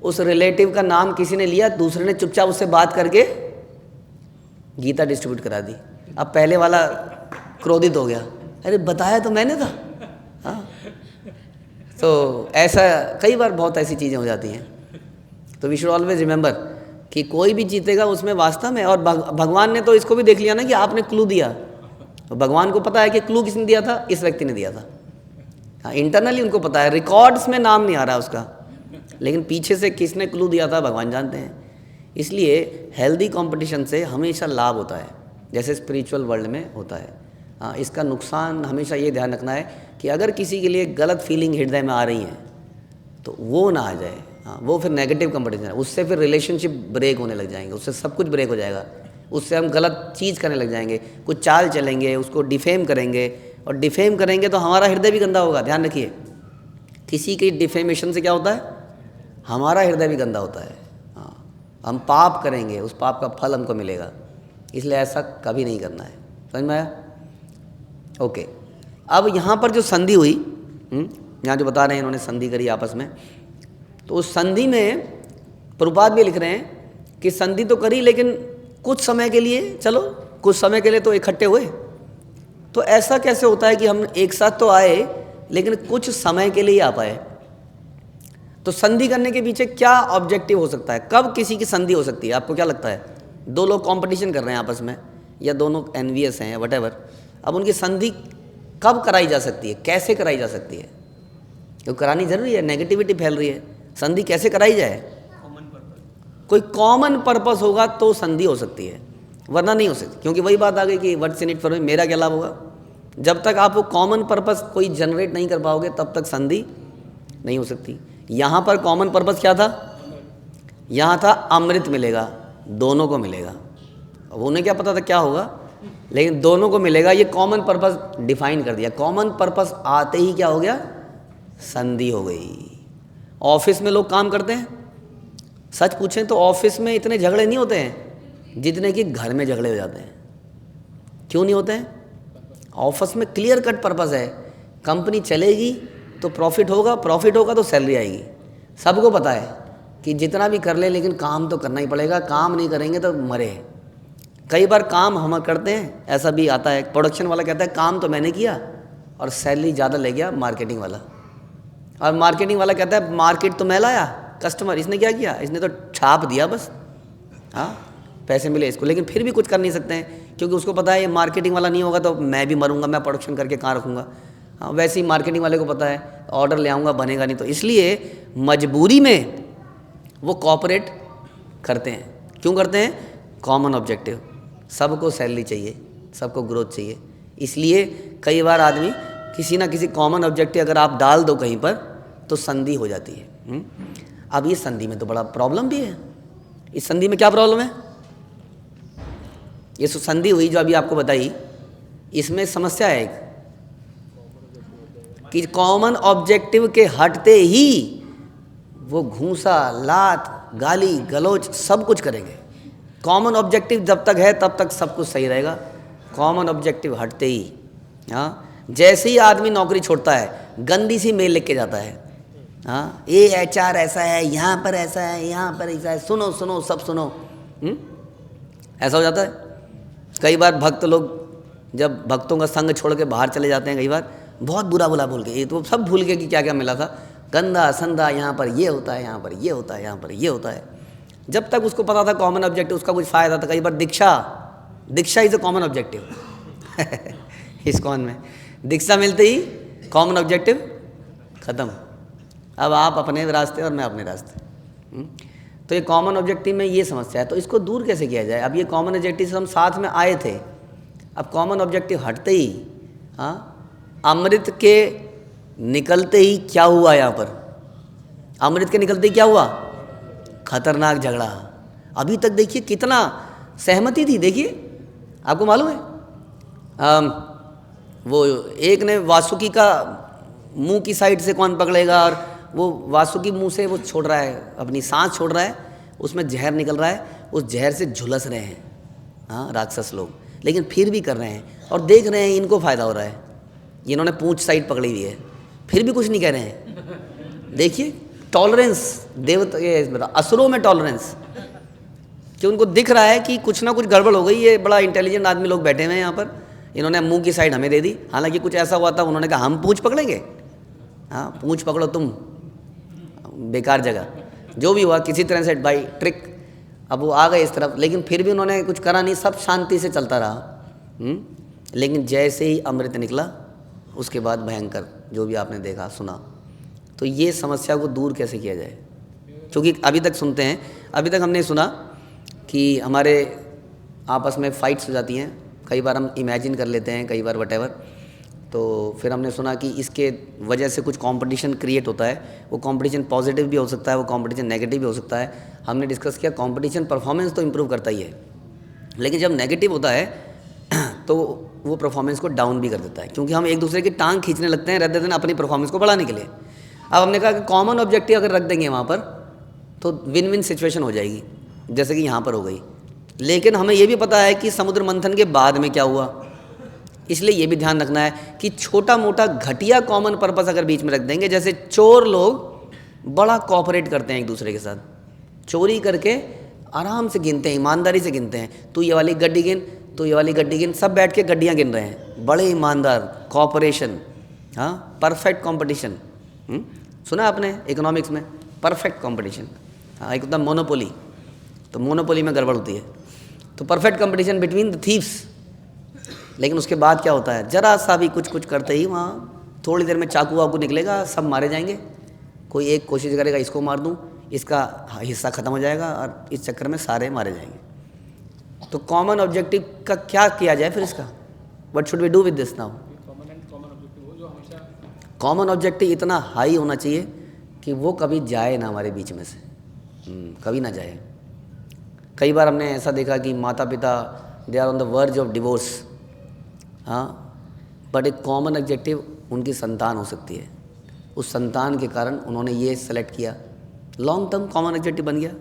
उस रिलेटिव का नाम किसी ने लिया, दूसरे ने चुपचाप उससे बात करके गीता डिस्ट्रीब्यूट करा दी। अब पहले वाला क्रोधित हो गया, अरे बताया तो मैंने था। हाँ, तो ऐसा कई बार बहुत ऐसी चीज़ें हो जाती हैं। तो वी शुड ऑलवेज रिमेंबर कि कोई भी जीतेगा उसमें वास्तव में, और भगवान ने तो इसको भी देख लिया ना कि आपने क्लू दिया, तो भगवान को पता है कि क्लू किसने दिया था? इस व्यक्ति ने दिया था। हाँ, इंटरनली उनको पता है, रिकॉर्ड्स में नाम नहीं आ रहा उसका, लेकिन पीछे से किसने क्लू दिया था भगवान जानते हैं। इसलिए हेल्दी कंपटीशन से हमेशा लाभ होता है, जैसे स्पिरिचुअल वर्ल्ड में होता है। हाँ, इसका नुकसान हमेशा ये ध्यान रखना है कि अगर किसी के लिए गलत फीलिंग हृदय में आ रही है तो वो ना आ जाए। हाँ, वो फिर नेगेटिव कंपटीशन है, उससे फिर रिलेशनशिप ब्रेक होने लग जाएंगे, उससे सब कुछ ब्रेक हो जाएगा, उससे हम गलत चीज़ करने लग जाएंगे, कुछ चाल चलेंगे, उसको डिफेम करेंगे, और डिफेम करेंगे तो हमारा हृदय भी गंदा होगा। ध्यान रखिए, किसी की डिफेमेशन से क्या होता है? हमारा हृदय भी गंदा होता है। हाँ, हम पाप करेंगे, उस पाप का फल हमको मिलेगा, इसलिए ऐसा कभी नहीं करना है। समझ में आया? ओके, अब यहाँ पर जो संधि हुई, यहाँ जो बता रहे हैं इन्होंने संधि करी आपस में, तो उस संधि में प्रभुपाद भी लिख रहे हैं कि संधि तो करी, लेकिन कुछ समय के लिए, चलो कुछ समय के लिए तो इकट्ठे हुए। तो ऐसा कैसे होता है कि हम एक साथ तो आए लेकिन कुछ समय के लिए ही आ पाए? तो संधि करने के पीछे क्या ऑब्जेक्टिव हो सकता है? कब किसी की संधि हो सकती है? आपको क्या लगता है? दो लोग कंपटीशन कर रहे हैं आपस में, या दोनों एनवियस हैं, वटेवर, अब उनकी संधि कब कराई जा सकती है, कैसे कराई जा सकती है? क्योंकि करानी जरूरी है, नेगेटिविटी फैल रही है, संधि कैसे कराई जाए? कोई कॉमन पर्पस होगा तो संधि हो सकती है, वरना नहीं हो सकती। क्योंकि वही बात आ गई कि what's in it for me, मेरा क्या लाभ होगा? जब तक आप वो कॉमन पर्पस कोई जनरेट नहीं कर पाओगे तब तक संधि नहीं हो सकती। यहाँ पर कॉमन पर्पस क्या था? यहाँ था अमृत मिलेगा, दोनों को मिलेगा। अब उन्हें क्या पता था क्या होगा, लेकिन दोनों को मिलेगा, ये कॉमन पर्पस डिफाइन कर दिया। कॉमन पर्पस आते ही क्या हो गया? संधि हो गई। ऑफिस में लोग काम करते हैं, सच पूछें तो ऑफिस में इतने झगड़े नहीं होते हैं जितने कि घर में झगड़े हो जाते हैं। क्यों नहीं होते हैं? ऑफिस में क्लियर कट पर्पस है, कंपनी चलेगी तो प्रॉफिट होगा, प्रॉफिट होगा तो सैलरी आएगी। सबको पता है कि जितना भी कर ले लेकिन काम तो करना ही पड़ेगा, काम नहीं करेंगे तो मरे। कई बार काम हम करते हैं, ऐसा भी आता है, प्रोडक्शन वाला कहता है काम तो मैंने किया और सैलरी ज़्यादा ले गया मार्केटिंग वाला, और मार्केटिंग वाला कहता है मार्केट तो मैं लाया, कस्टमर इसने क्या किया, इसने तो छाप दिया बस, हाँ पैसे मिले इसको, लेकिन फिर भी कुछ कर नहीं सकते हैं क्योंकि उसको पता है ये मार्केटिंग वाला नहीं होगा तो मैं भी मरूंगा, मैं प्रोडक्शन करके कहाँ रखूँगा। हाँ, वैसे ही मार्केटिंग वाले को पता है ऑर्डर ले आऊँगा बनेगा नहीं, तो इसलिए मजबूरी में वो कॉपरेट करते हैं। क्यों करते हैं? कॉमन ऑब्जेक्टिव, सबको सैलरी चाहिए, सबको ग्रोथ चाहिए। इसलिए कई बार आदमी किसी ना किसी कॉमन ऑब्जेक्टिव अगर आप डाल दो कहीं पर तो संधि हो जाती है। अब ये संधि में तो बड़ा प्रॉब्लम भी है। इस संधि में क्या प्रॉब्लम है? ये संधि हुई जो अभी आपको बताई, इसमें समस्या है एक कि कॉमन ऑब्जेक्टिव के हटते ही वो घूंसा, लात, गाली गलौज सब कुछ करेंगे। कॉमन ऑब्जेक्टिव जब तक है तब तक सब कुछ सही रहेगा, कॉमन ऑब्जेक्टिव हटते ही, हाँ, जैसे ही आदमी नौकरी छोड़ता है गंदी सी मेल लिख के जाता है, हाँ, ये HR ऐसा है, यहाँ पर ऐसा है, यहाँ पर ऐसा है, सुनो सुनो सब सुनो, ऐसा हो जाता है। कई बार भक्त लोग जब भक्तों का संग छोड़ के बाहर चले जाते हैं, कई बार बहुत बुरा बुला बोल के, ये तो सब भूल गए कि क्या क्या मिला था, गंदा संदा, यहाँ पर ये होता है, यहाँ पर ये होता है, यहाँ पर ये होता है। जब तक उसको पता था कॉमन ऑब्जेक्टिव उसका कुछ फ़ायदा था। कई बार diksha is a common objective ISKCON में दीक्षा मिलते ही कॉमन ऑब्जेक्टिव ख़त्म, अब आप अपने रास्ते और मैं अपने रास्ते। तो ये कॉमन ऑब्जेक्टिव में ये समस्या है, तो इसको दूर कैसे किया जाए? अब ये कॉमन ऑब्जेक्टिव से हम साथ में आए थे, अब कॉमन ऑब्जेक्टिव हटते ही, हाँ, अमृत के निकलते ही क्या हुआ? यहाँ पर अमृत के निकलते ही क्या हुआ? खतरनाक झगड़ा। अभी तक देखिए कितना सहमति थी, देखिए आपको मालूम है वो एक ने वासुकी का मुंह की साइड से कौन पकड़ेगा, और वो वासुकी मुंह से वो छोड़ रहा है, अपनी सांस छोड़ रहा है, उसमें जहर निकल रहा है, उस जहर से झुलस रहे हैं, हाँ, राक्षस लोग, लेकिन फिर भी कर रहे हैं और देख रहे हैं इनको फ़ायदा हो रहा है। इन्होंने पूंछ साइड पकड़ी हुई है, फिर भी कुछ नहीं कह रहे हैं। देखिए टॉलरेंस, देवता ये असुरों में टॉलरेंस, कि उनको दिख रहा है कि कुछ ना कुछ गड़बड़ हो गई, ये बड़ा इंटेलिजेंट आदमी लोग बैठे हुए हैं यहाँ पर, इन्होंने मुंह की साइड हमें दे दी। हालांकि कुछ ऐसा हुआ था, उन्होंने कहा हम पूंछ पकड़ेंगे, हाँ पूंछ पकड़ो तुम, बेकार जगह। जो भी हुआ किसी तरह से बाई ट्रिक अब वो आ गए इस तरफ, लेकिन फिर भी उन्होंने कुछ करा नहीं, सब शांति से चलता रहा। लेकिन जैसे ही अमृत निकला उसके बाद भयंकर जो भी आपने देखा सुना। तो ये समस्या को दूर कैसे किया जाए? क्योंकि अभी तक सुनते हैं, अभी तक हमने सुना कि हमारे आपस में फाइट्स हो जाती हैं, कई बार हम इमेजिन कर लेते हैं, कई बार वटेवर, तो फिर हमने सुना कि इसके वजह से कुछ कंपटीशन क्रिएट होता है। वो कंपटीशन पॉजिटिव भी हो सकता है, वो कंपटीशन नेगेटिव भी हो सकता है। हमने डिस्कस किया कंपटीशन परफॉर्मेंस तो इम्प्रूव करता ही है, लेकिन जब नेगेटिव होता है तो वो परफॉर्मेंस को डाउन भी कर देता है, क्योंकि हम एक दूसरे की टांग खींचने लगते हैं रहते दिन अपनी परफॉर्मेंस को बढ़ाने के लिए। अब हमने कहा कि कॉमन ऑब्जेक्टिव अगर रख देंगे वहाँ पर तो विन विन सिचुएशन हो जाएगी, जैसे कि यहाँ पर हो गई। लेकिन हमें ये भी पता है कि समुद्र मंथन के बाद में क्या हुआ, इसलिए ये भी ध्यान रखना है कि छोटा मोटा घटिया कॉमन पर्पस अगर बीच में रख देंगे, जैसे चोर लोग बड़ा कॉपरेट करते हैं एक दूसरे के साथ, चोरी करके आराम से गिनते हैं, ईमानदारी से गिनते हैं, तू ये वाली गड्डी गिन, तो ये वाली गड्डी गिन, सब बैठ के गड्डियाँ गिन रहे हैं, बड़े ईमानदार, कॉपरेशन, हाँ, परफेक्ट कंपटीशन। सुना आपने इकोनॉमिक्स में परफेक्ट कंपटीशन, हाँ, एक होता है मोनोपोली, तो मोनोपोली में गड़बड़ होती है, तो perfect competition between the thieves. लेकिन उसके बाद क्या होता है, जरा सा भी कुछ करते ही वहाँ थोड़ी देर में चाकू वाकू निकलेगा, सब मारे जाएंगे। कोई एक कोशिश करेगा इसको मार दूँ, इसका हिस्सा ख़त्म हो जाएगा, और इस चक्कर में सारे मारे जाएंगे। तो कॉमन ऑब्जेक्टिव का क्या किया जाए फिर इसका? What should we do with this now? Common objective इतना हाई होना चाहिए कि वो कभी जाए ना हमारे बीच में से, कभी ना जाए। कई बार हमने ऐसा देखा कि माता पिता they are on the verge of divorce, हाँ, बट एक कॉमन ऑब्जेक्टिव उनकी संतान हो सकती है, उस संतान के कारण उन्होंने ये सेलेक्ट किया, लॉन्ग टर्म कॉमन ऑब्जेक्टिव बन गया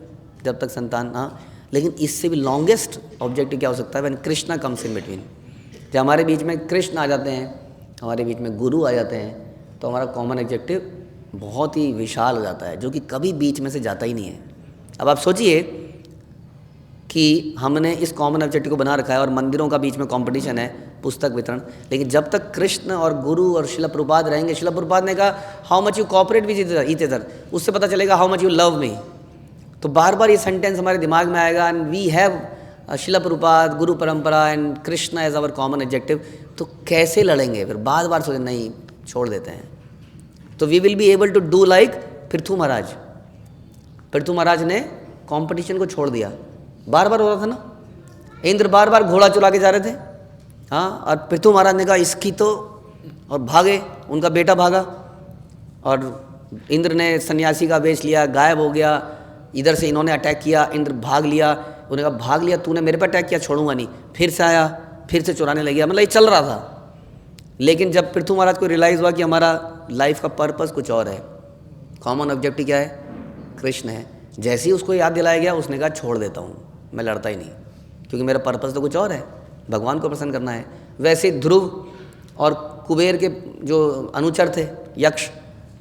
जब तक संतान, हाँ। लेकिन इससे भी लॉन्गेस्ट ऑब्जेक्टिव क्या हो सकता है? When Krishna comes in between, जब हमारे बीच में कृष्ण आ जाते हैं, हमारे बीच में गुरु आ जाते हैं, तो हमारा कॉमन ऑब्जेक्टिव बहुत ही विशाल हो जाता है, जो कि कभी बीच में से जाता ही नहीं है। अब आप सोचिए कि हमने इस कॉमन ऑब्जेक्टिव को बना रखा है और मंदिरों का बीच में कंपटीशन है पुस्तक वितरण, लेकिन जब तक कृष्ण और गुरु और शिला प्रभुपाद रहेंगे, शिला प्रभुपाद ने कहा how much you cooperate with each other, उससे पता चलेगा how much you love me. तो बार बार ये सेंटेंस हमारे दिमाग में आएगा, and we have Shila Prabhupad, guru parampara and Krishna as our common objective. तो कैसे लड़ेंगे फिर? बार बार सोचें, नहीं छोड़ देते हैं। तो we will be able to do like Prithu Maharaj. Prithu Maharaj ने कंपटीशन को छोड़ दिया, बार बार हो रहा था ना, इंद्र बार बार घोड़ा चुरा के जा रहे थे, हाँ, और पृथु महाराज ने कहा इसकी तो, और भागे, उनका बेटा भागा, और इंद्र ने सन्यासी का वेश लिया, गायब हो गया, इधर से इन्होंने अटैक किया, इंद्र भाग लिया, उन्होंने कहा भाग लिया तूने मेरे पर अटैक किया, छोड़ूंगा नहीं, फिर से आया, फिर से चुराने लग गया, मतलब ये चल रहा था। लेकिन जब पृथु महाराज को रियलाइज़ हुआ कि हमारा लाइफ का पर्पस कुछ और है, कॉमन ऑब्जेक्टिव क्या है, कृष्ण है, जैसे ही उसको याद दिलाया गया उसने कहा छोड़ देता हूँ, मैं लड़ता ही नहीं, क्योंकि मेरा पर्पस तो कुछ और है, भगवान को प्रसन्न करना है। वैसे ध्रुव और कुबेर के जो अनुचर थे यक्ष,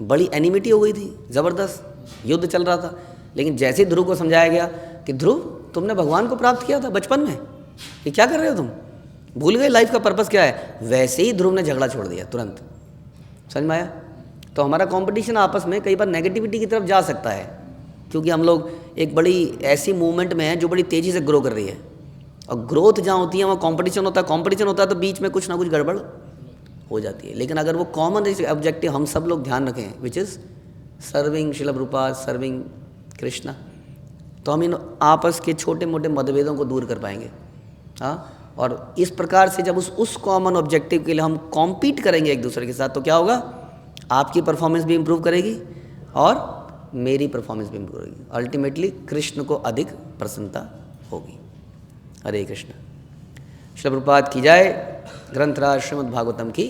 बड़ी एनिमिटी हो गई थी, ज़बरदस्त युद्ध चल रहा था। लेकिन जैसे ही ध्रुव को समझाया गया कि ध्रुव तुमने भगवान को प्राप्त किया था बचपन में, कि क्या कर रहे हो तुम, भूल गए लाइफ का पर्पस क्या है, वैसे ही ध्रुव ने झगड़ा छोड़ दिया तुरंत। समझ में आया? तो हमारा कंपटीशन आपस में कई बार नेगेटिविटी की तरफ जा सकता है, क्योंकि हम लोग एक बड़ी ऐसी मूवमेंट में हैं जो बड़ी तेज़ी से ग्रो कर रही है, और ग्रोथ जहाँ होती है वहाँ कंपटीशन होता है, तो बीच में कुछ ना कुछ गड़बड़ हो जाती है। लेकिन अगर वो कॉमन ऑब्जेक्टिव हम सब लोग ध्यान रखें, which is serving Shila Prabhupada, serving Krishna, तो हम इन आपस के छोटे मोटे मतभेदों को दूर कर पाएंगे। हाँ, और इस प्रकार से जब उस कॉमन ऑब्जेक्टिव के लिए हम कॉम्पीट करेंगे एक दूसरे के साथ, तो क्या होगा, आपकी परफॉर्मेंस भी इम्प्रूव करेगी और मेरी परफॉर्मेंस भी इम्प्रूव होगी, अल्टीमेटली कृष्ण को अधिक प्रसन्नता होगी। हरे कृष्ण। श्रील प्रभुपाद की जय, ग्रंथराज श्रीमद् भागवतम की